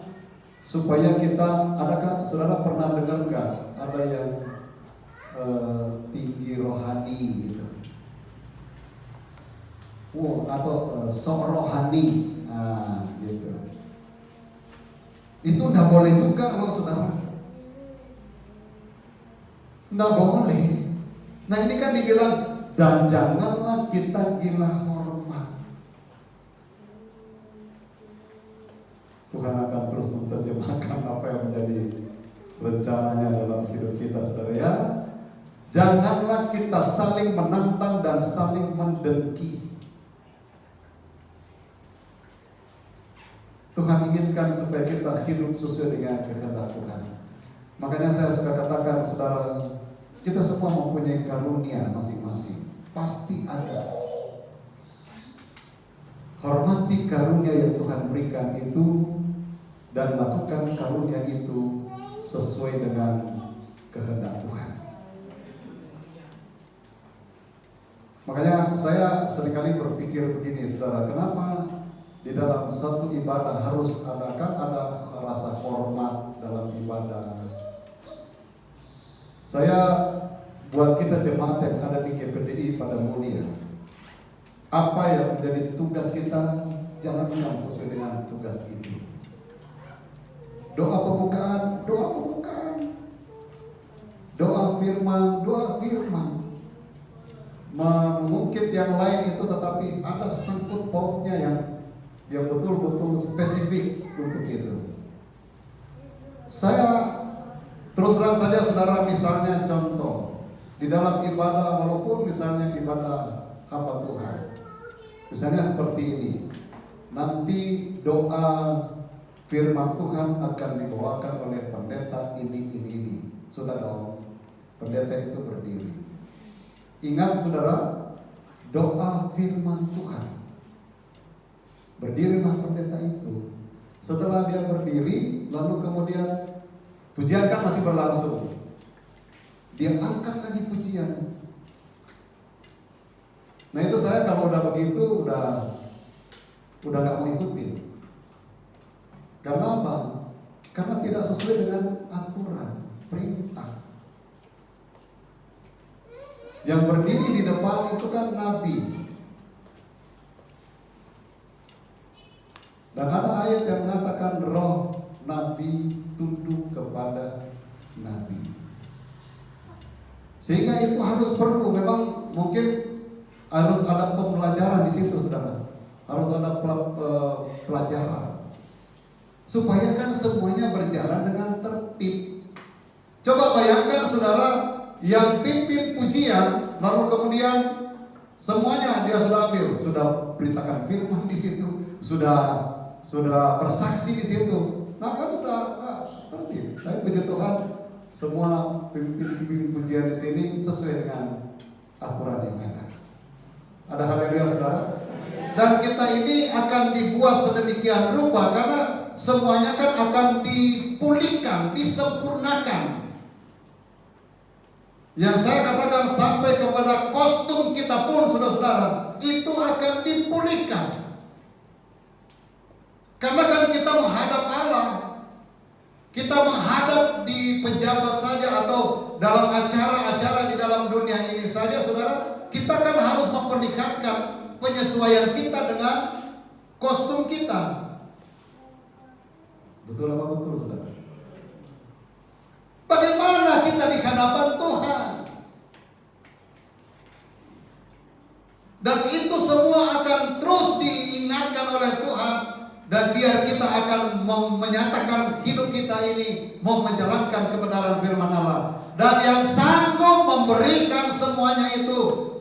Speaker 4: supaya kita, adakah saudara pernah dengar nggak ada yang tinggi rohani gitu, atau sok rohani, gitu. Itu nggak boleh juga loh saudara, nggak boleh. Nah ini kan dibilang, dan janganlah kita gila hormat. Tuhan akan terus menerjemahkan apa yang menjadi rencananya dalam hidup kita, saudara ya. Janganlah kita saling menantang dan saling mendengki. Tuhan inginkan supaya kita hidup sesuai dengan kehendak Tuhan. Makanya saya suka katakan, saudara, kita semua mempunyai karunia masing-masing. Pasti ada. Hormati karunia yang Tuhan berikan itu, dan lakukan karunia itu sesuai dengan kehendak Tuhan. Makanya saya seringkali berpikir begini, saudara, kenapa di dalam satu ibadah harus ada rasa hormat dalam ibadah. Saya buat kita jemaat yang ada di GPDI pada mulia, apa yang menjadi tugas kita, jalankan sesuai dengan tugas itu. Doa pembukaan, doa firman, mengungkit yang lain itu, tetapi ada sangkut pautnya yang betul-betul spesifik untuk itu. Saya terus terang saja, saudara, misalnya contoh di dalam ibadah, walaupun misalnya ibadah hamba Tuhan, misalnya seperti ini, nanti doa firman Tuhan akan dibawakan oleh pendeta ini. Sudah dong, pendeta itu berdiri. Ingat saudara, doa firman Tuhan. Berdirilah pendeta itu. Setelah dia berdiri, lalu kemudian pujian kan masih berlangsung. Dia angkat lagi pujian. Nah itu saya kalau udah begitu, udah gak mau ikutin. Karena apa? Karena tidak sesuai dengan aturan, perintah. Yang berdiri di depan itu kan nabi. Dan ada ayat yang mengatakan roh nabi tunduk kepada nabi. Sehingga itu harus perlu, memang mungkin harus ada pembelajaran di situ, saudara. Harus ada pelajaran. Supaya kan semuanya berjalan dengan tertib. Coba bayangkan saudara, yang pimpin pujian, lalu kemudian semuanya dia sudah ambil, sudah beritakan firman di situ, sudah bersaksi di situ. Nah kan sudah tertib. Tapi puji Tuhan, semua pimpin pujian di sini sesuai dengan aturan yang ada. Ada haleluya saudara. Dan kita ini akan dibuat sedemikian rupa karena semuanya kan akan dipulihkan, disempurnakan. Yang saya katakan sampai kepada kostum kita pun, saudara-saudara, itu akan dipulihkan. Karena kan kita menghadap Allah, kita menghadap di pejabat saja atau dalam acara-acara di dalam dunia ini saja, saudara, kita kan harus memperlihatkan penyesuaian kita dengan kostum kita. Betul apa betul, saudara? Bagaimana kita di hadapan Tuhan? Dan itu semua akan terus diingatkan oleh Tuhan. Dan biar kita akan menyatakan hidup kita ini mau menjalankan kebenaran firman Allah. Dan yang sanggup memberikan semuanya itu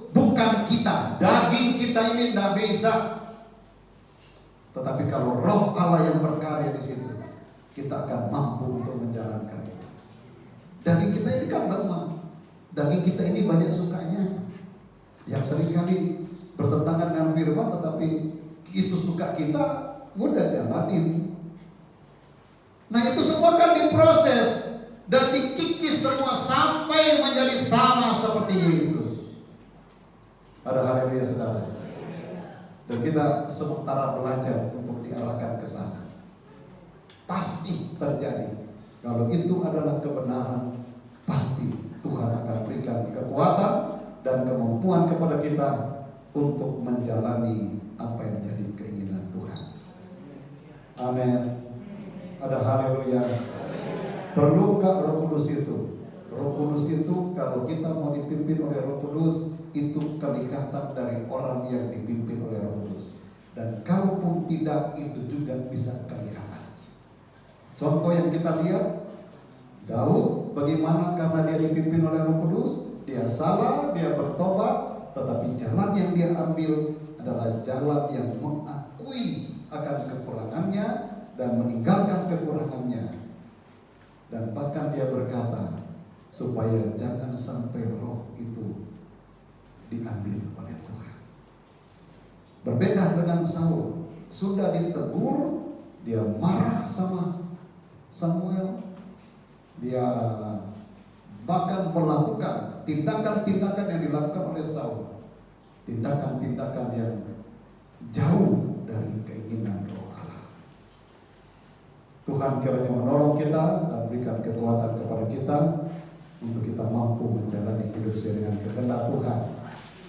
Speaker 4: bukan kita. Daging kita ini tidak bisa. Tetapi kalau roh Allah yang berkarya di situ, kita akan mampu untuk menjalankan itu. Daging kita ini kan lemah. Daging kita ini banyak sukanya, yang seringkali bertentangan dengan firman, tetapi itu suka kita mudah jalanin. Nah itu semua kan diproses dan dikikis semua sampai menjadi sama seperti Yesus. Ada haleluya saudara. Dan kita sementara belajar untuk diarahkan ke sana. Pasti terjadi. Kalau itu adalah kebenaran, pasti Tuhan akan berikan kekuatan dan kemampuan kepada kita untuk menjalani apa yang menjadi keinginan Tuhan. Amin. Ada haleluya. Perlukah Roh Kudus itu? Roh Kudus itu kalau kita mau dipimpin oleh Roh Kudus, itu kelihatan dari orang yang dipimpin oleh Roh Kudus. Dan kalaupun tidak, itu juga bisa kelihatan. Contoh yang kita lihat, Daud bagaimana karena dia dipimpin oleh Roh Kudus, dia salah, dia bertobat, tetapi jalan yang dia ambil adalah jalan yang mengakui akan kekurangannya dan meninggalkan kekurangannya. Dan bahkan dia berkata, supaya jangan sampai roh itu diambil oleh Tuhan. Berbeda dengan Saul, sudah ditegur, dia marah sama Samuel, dia bahkan melakukan tindakan-tindakan yang dilakukan oleh Saul, tindakan-tindakan yang jauh dari keinginan roh Allah. Tuhan kiranya menolong kita dan berikan kekuatan kepada kita untuk kita mampu menjalani hidup sesuai dengan kehendak Tuhan.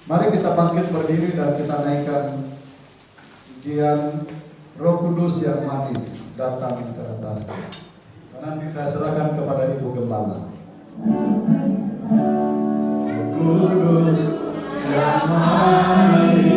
Speaker 4: Mari kita bangkit berdiri dan kita naikkan pujian Roh Kudus yang manis datang ke atas. Nanti saya serahkan kepada Ibu Gembala. Kudus yang manis.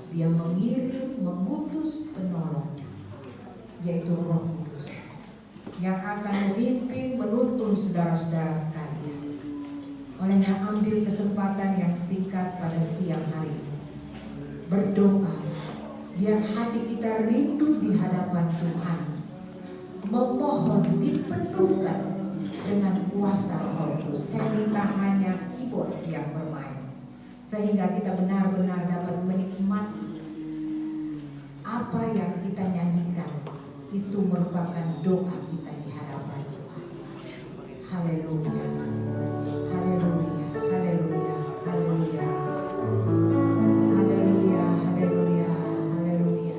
Speaker 5: Dia mengirim, mengutus penolongnya, yaitu Roh Kudus, yang akan memimpin, menuntun saudara-saudara sekalian. Olehnya ambil kesempatan yang singkat pada siang hari ini, berdoa, biar hati kita rindu di hadapan Tuhan, memohon dipenuhkan dengan kuasa Roh Kudus. Saya minta hanya keyboard yang bermain, sehingga kita benar-benar dapat menikmati apa yang kita nyanyikan. Itu merupakan doa kita di hadapan Tuhan. Haleluya, haleluya, haleluya, haleluya, haleluya, haleluya, haleluya.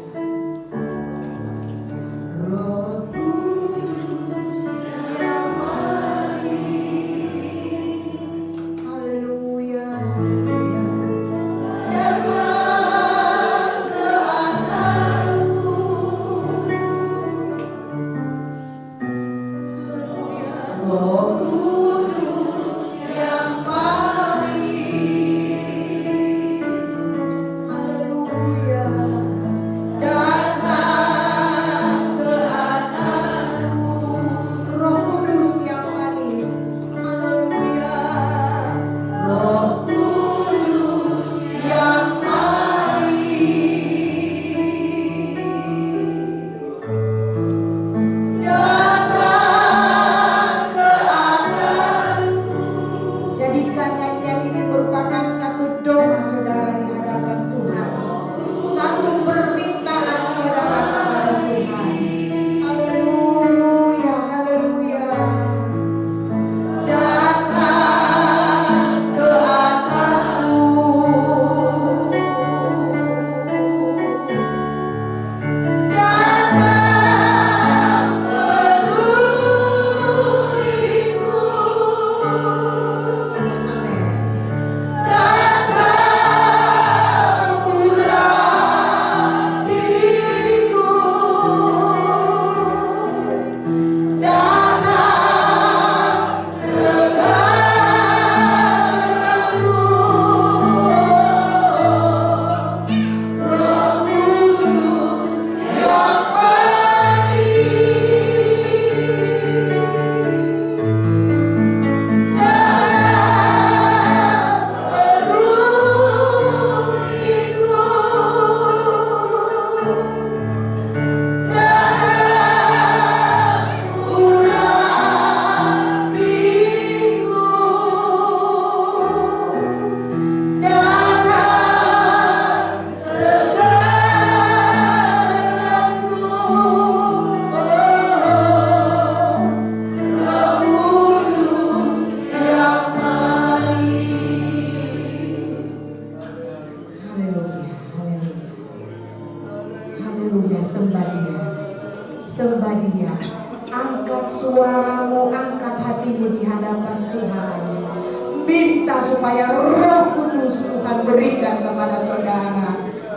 Speaker 5: suaramu, angkat hatimu di hadapan Tuhan. Minta supaya Roh Kudus Tuhan berikan kepada saudara.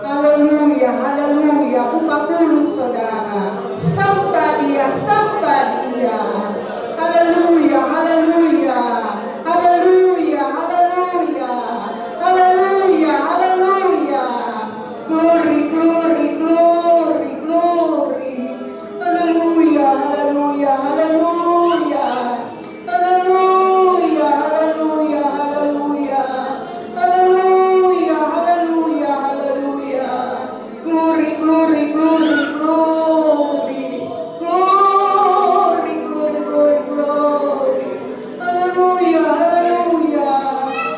Speaker 5: Haleluya, haleluya. Buka mulut saudara. Sembah dia, sembah dia. Haleluya, haleluya. Haleluya, haleluya. Haleluya, haleluya. Glory, glory, glory, glory. Haleluya, haleluya, haleluya. Haleluya, haleluya, haleluya. Haleluya, haleluya, haleluya. Glory, glory, glory, glory. Glory, glory, glory, glory. Haleluya, haleluya.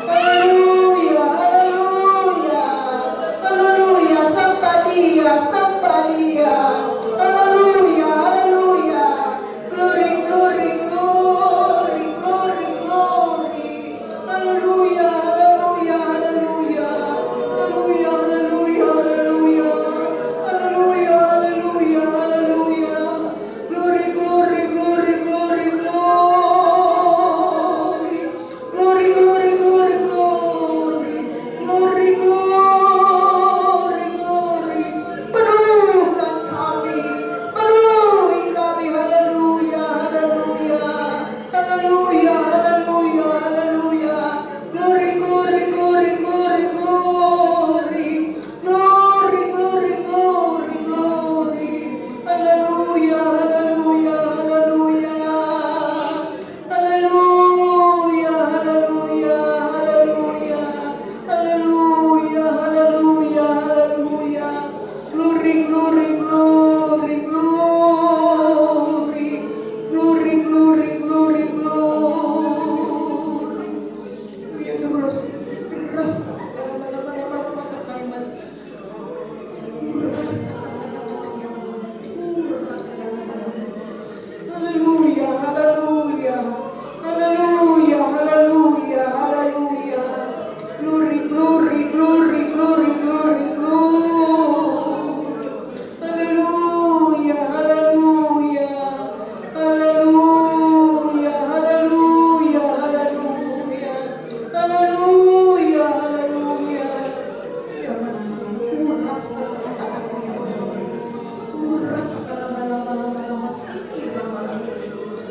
Speaker 5: Haleluya, haleluya. Haleluya, sembah dia, sembah dia. Haleluya, haleluya. Glory, glory, glory, glory, glory. Haleluya, haleluya, haleluya. Haleluya, haleluya, haleluya. Haleluya, haleluya, haleluya. Glory, glory, glory, glory, glory. Glory, glory, glory, glory. Glory, glory, glory. Penuhkan kami, penuhi kami. Haleluya, haleluya. Haleluya, haleluya, haleluya. Glory, glory, glory, glory, glory. Glory, glory, glory, glory. Haleluya, haleluya, haleluya. Haleluya, haleluya, haleluya. Haleluya, haleluya, haleluya. Glory, glory, glory, glory. Glory, glory, glory, glory. Ya terus, terus. Haleluya, haleluya, haleluya, haleluya, haleluya. Glory, glory, glory, glory, glory, glory. Haleluya, haleluya, haleluya, haleluya, haleluya. Haleluya, haleluya. Ya mana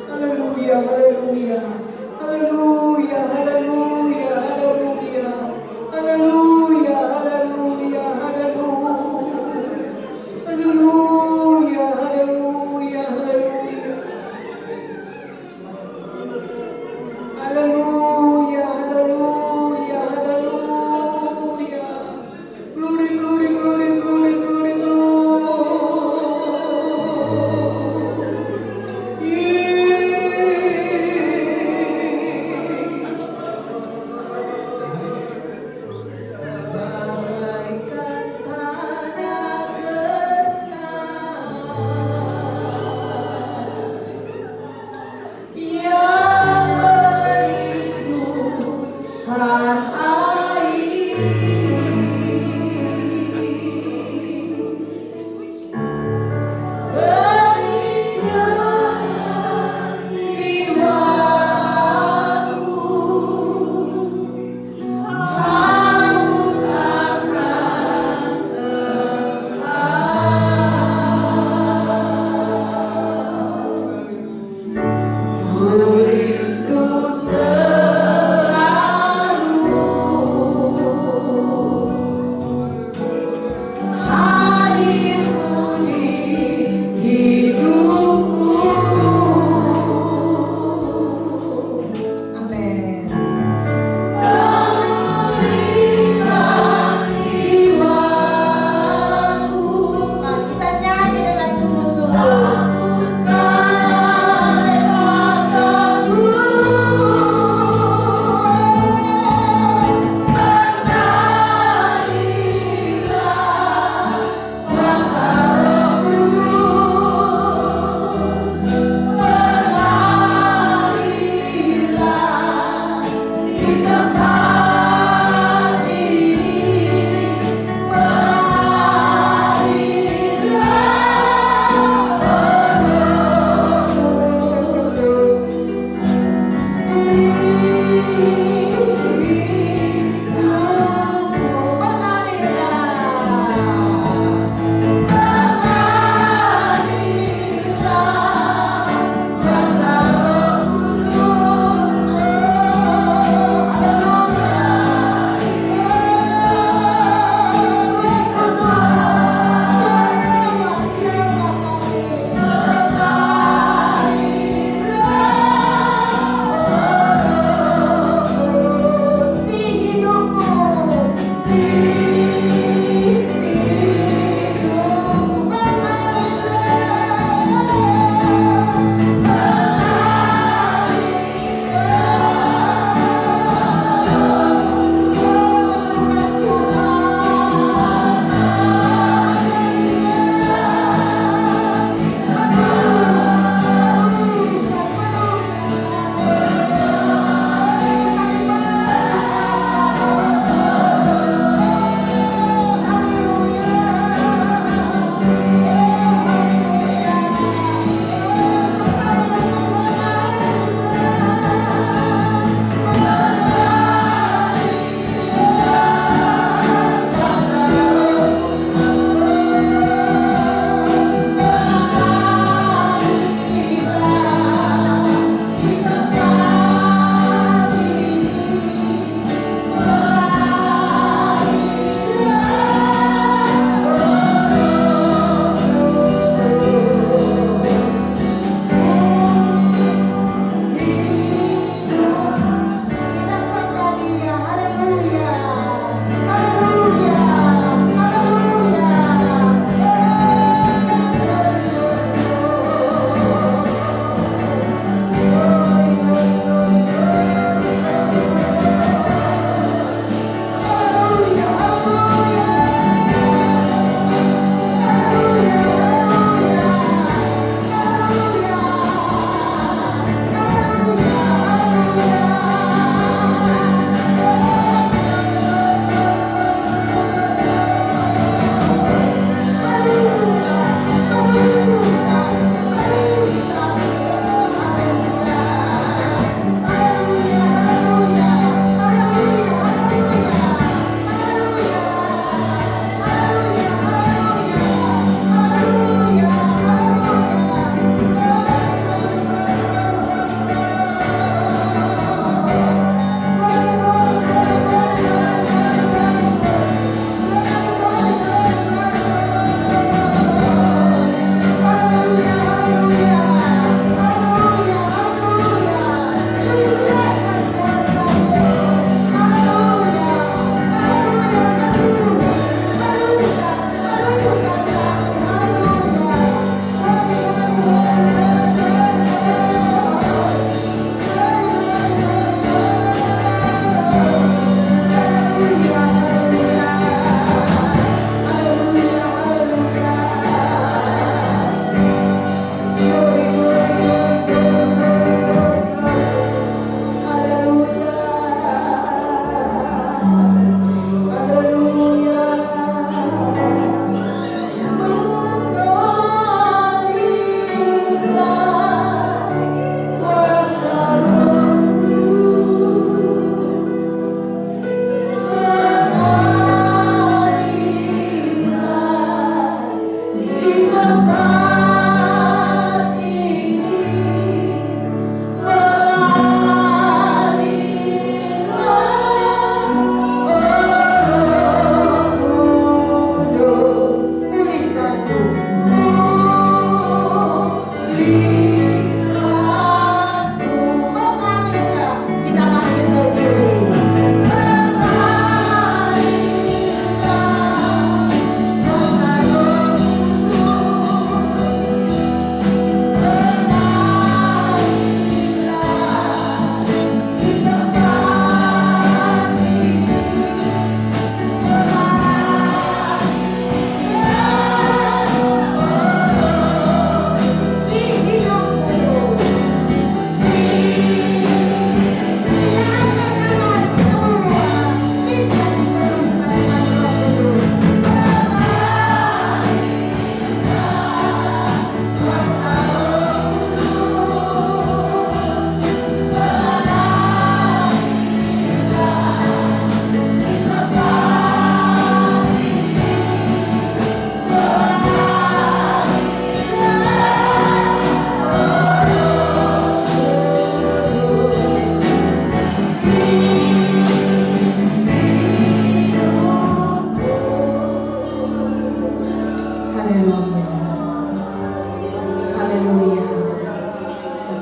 Speaker 5: haleluya, haleluya. Haleluya, haleluya, haleluya. Haleluya, haleluya, haleluya. Haleluya, haleluya, haleluya. Haleluya, haleluya, haleluya. Glory, glory, glory, glory, glory, glory.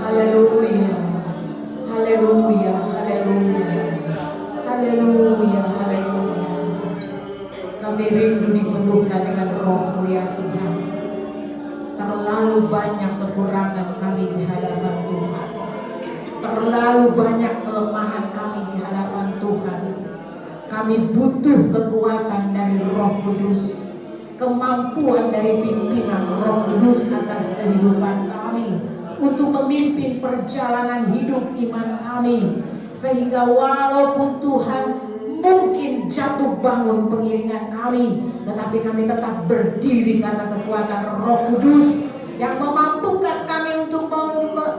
Speaker 5: Haleluya. Haleluya. Haleluya. Haleluya. Haleluya. Kami rindu dipenuhkan dengan Roh-Mu ya Tuhan. Terlalu banyak kekurangan kami di hadapan Tuhan. Terlalu banyak kelemahan kami di hadapan Tuhan. Kami butuh kekuatan dari Roh Kudus, kemampuan dari pimpinan Roh Kudus atas kehidupan kami untuk memimpin perjalanan hidup iman kami, sehingga walaupun Tuhan mungkin jatuh bangun pengiringan kami, tetapi kami tetap berdiri karena kekuatan Roh Kudus yang memampukan kami untuk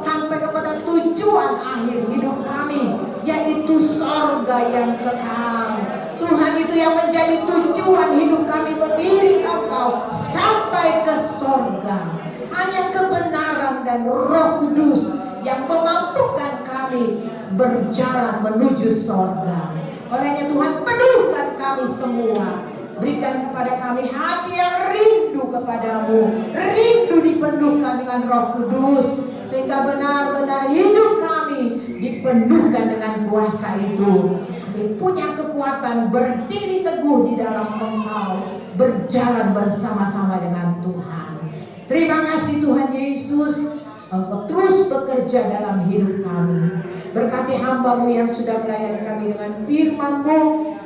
Speaker 5: sampai kepada tujuan akhir hidup kami, yaitu sorga yang kekal. Tuhan itu yang menjadi tujuan hidup kami, mengiring Engkau sampai ke sorga. Hanya kebenaran dan Roh Kudus yang memampukan kami berjalan menuju sorga. Olehnya Tuhan, penuhkan kami semua. Berikan kepada kami hati yang rindu kepadamu, rindu dipenuhkan dengan Roh Kudus, sehingga benar-benar hidup kami dipenuhkan dengan kuasa itu. Kami punya kekuatan berdiri teguh di dalam Engkau, berjalan bersama-sama dengan Tuhan. Terima kasih Tuhan Yesus, Engkau terus bekerja dalam hidup kami. Berkati hamba-Mu yang sudah melayani kami dengan firman-Mu.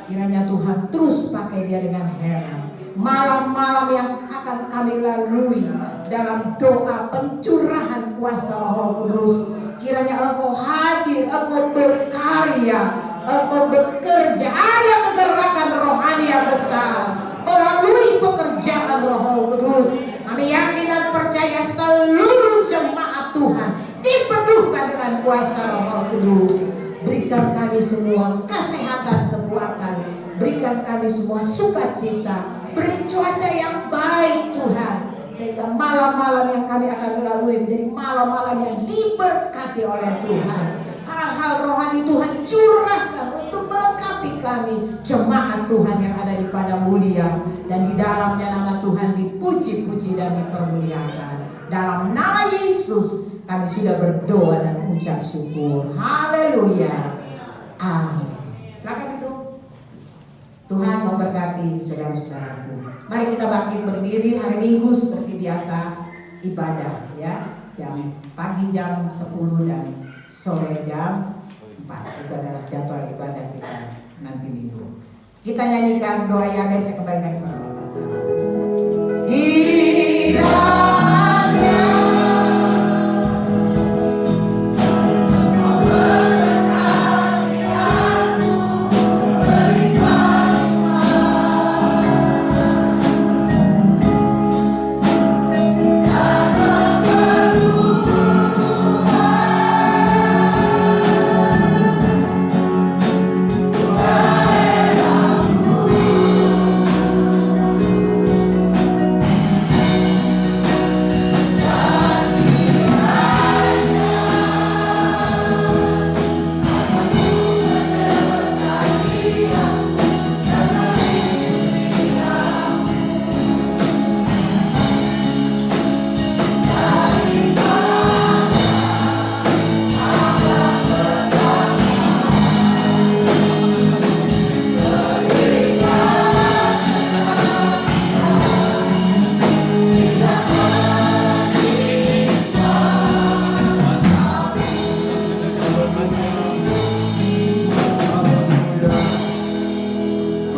Speaker 5: Kiranya Tuhan terus pakai dia dengan heran. Malam-malam yang akan kami lalui dalam doa pencurahan kuasa Roh Kudus, kiranya Engkau hadir, Engkau berkarya, Engkau bekerja. Ada kegerakan rohani yang besar melalui pekerjaan Roh Kudus. Kami yakin dan percaya seluruh jemaat Tuhan dipenuhkan dengan kuasa Roh Kudus. Berikan kami semua kesehatan, kekuatan. Berikan kami semua sukacita. Beri cuaca yang baik Tuhan, sehingga malam-malam yang kami akan lalui menjadi malam-malam yang diberkati oleh Tuhan. Hal-hal rohani Tuhan curahkan untuk melengkapi kami, jemaat Tuhan yang ada di Padang Mulia, dan di dalamnya nama Tuhan dipuji-puji dan dipermuliakan. Dalam nama Yesus kami sudah berdoa dan mengucap syukur. Haleluya. Amin. Silakan duduk. Tuhan memberkati saudara-saudaraku. Mari kita bangkit berdiri. Hari Minggu seperti biasa ibadah ya. Pagi jam 10 dan sore jam 4. Itu adalah jadwal ibadah kita nanti Minggu. Kita nyanyikan doa yang saya kembalikan kepada Bapak.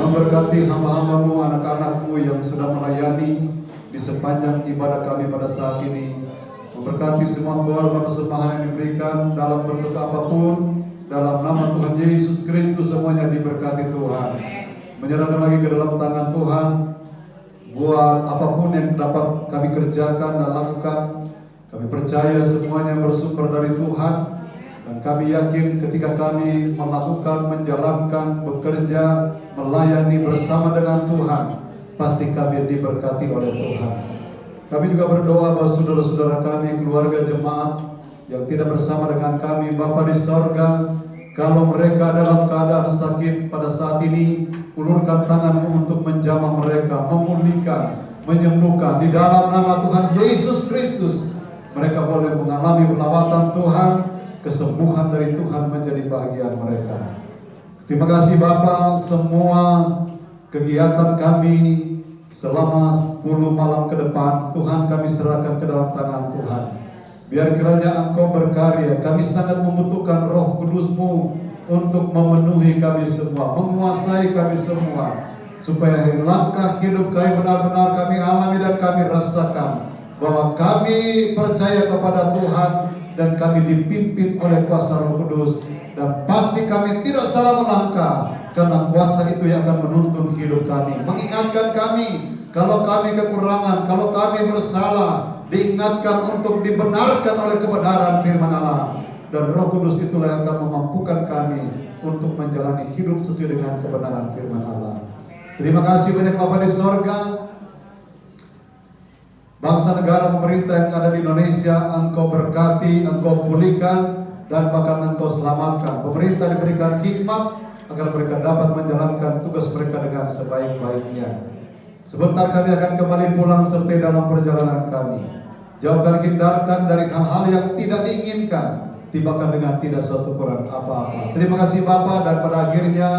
Speaker 3: Memberkati hamba-hamba-Mu, anak-anak-Mu yang sudah melayani di sepanjang ibadah kami pada saat ini. Memberkati semua keluarga persembahan yang diberikan dalam bentuk apapun. Dalam nama Tuhan Yesus Kristus semuanya diberkati Tuhan. Menyerahkan lagi ke dalam tangan Tuhan. Buat apapun yang dapat kami kerjakan dan lakukan, kami percaya semuanya bersyukur dari Tuhan. Dan kami yakin ketika kami melakukan, menjalankan, bekerja, melayani bersama dengan Tuhan, pasti kami diberkati oleh Tuhan. Kami juga berdoa bahwa saudara-saudara kami, keluarga jemaat yang tidak bersama dengan kami, Bapa di sorga, kalau mereka dalam keadaan sakit pada saat ini, ulurkan tangan-Mu untuk menjamah mereka, memulihkan, menyembuhkan di dalam nama Tuhan Yesus Kristus. Mereka boleh mengalami perlawatan Tuhan, kesembuhan dari Tuhan menjadi bagian mereka. Terima kasih Bapa, semua kegiatan kami selama 10 malam ke depan Tuhan kami serahkan ke dalam tangan Tuhan. Biar kiranya Engkau berkarya. Kami sangat membutuhkan Roh Kudus-Mu untuk memenuhi kami semua, menguasai kami semua, supaya langkah hidup kami benar-benar kami alami dan kami rasakan bahwa kami percaya kepada Tuhan dan kami dipimpin oleh kuasa Roh Kudus, dan pasti kami tidak salah melangkah karena kuasa itu yang akan menuntun hidup kami, mengingatkan kami kalau kami kekurangan, kalau kami bersalah, diingatkan untuk dibenarkan oleh kebenaran firman Allah, dan Roh Kudus itulah yang akan memampukan kami untuk menjalani hidup sesuai dengan kebenaran firman Allah. Terima kasih banyak Bapa di sorga. Bangsa, negara, pemerintah yang ada di Indonesia Engkau berkati, Engkau pulihkan, dan bahkan Engkau selamatkan. Pemerintah diberikan hikmat agar mereka dapat menjalankan tugas mereka dengan sebaik-baiknya. Sebentar kami akan kembali pulang serta dalam perjalanan kami. Jauhkan, hindarkan dari hal-hal yang tidak diinginkan, tibakan dengan tidak satu kurang apa-apa. Terima kasih Bapa, dan pada akhirnya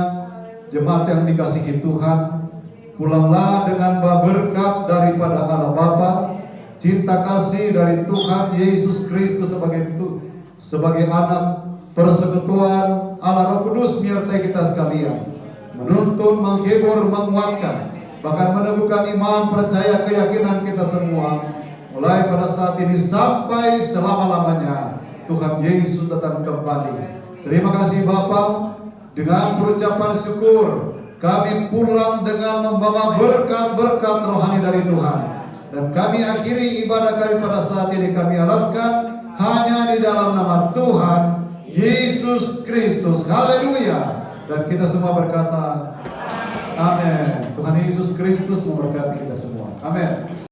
Speaker 3: jemaat yang dikasihi Tuhan, pulanglah dengan berkat daripada Allah Bapa, cinta kasih dari Tuhan Yesus Kristus sebagai anak, persekutuan Allah Roh Kudus menyertai kita sekalian, menuntun, menghibur, menguatkan, bahkan meneguhkan iman, percaya, keyakinan kita semua, mulai pada saat ini sampai selama-lamanya Tuhan Yesus datang kembali. Terima kasih Bapa. Dengan perucapan syukur kami pulang dengan membawa berkat-berkat rohani dari Tuhan, dan kami akhiri ibadah kami pada saat ini kami alaskan hanya di dalam nama Tuhan Yesus Kristus. Haleluya. Dan kita semua berkata amin. Tuhan Yesus Kristus memberkati kita semua. Amin.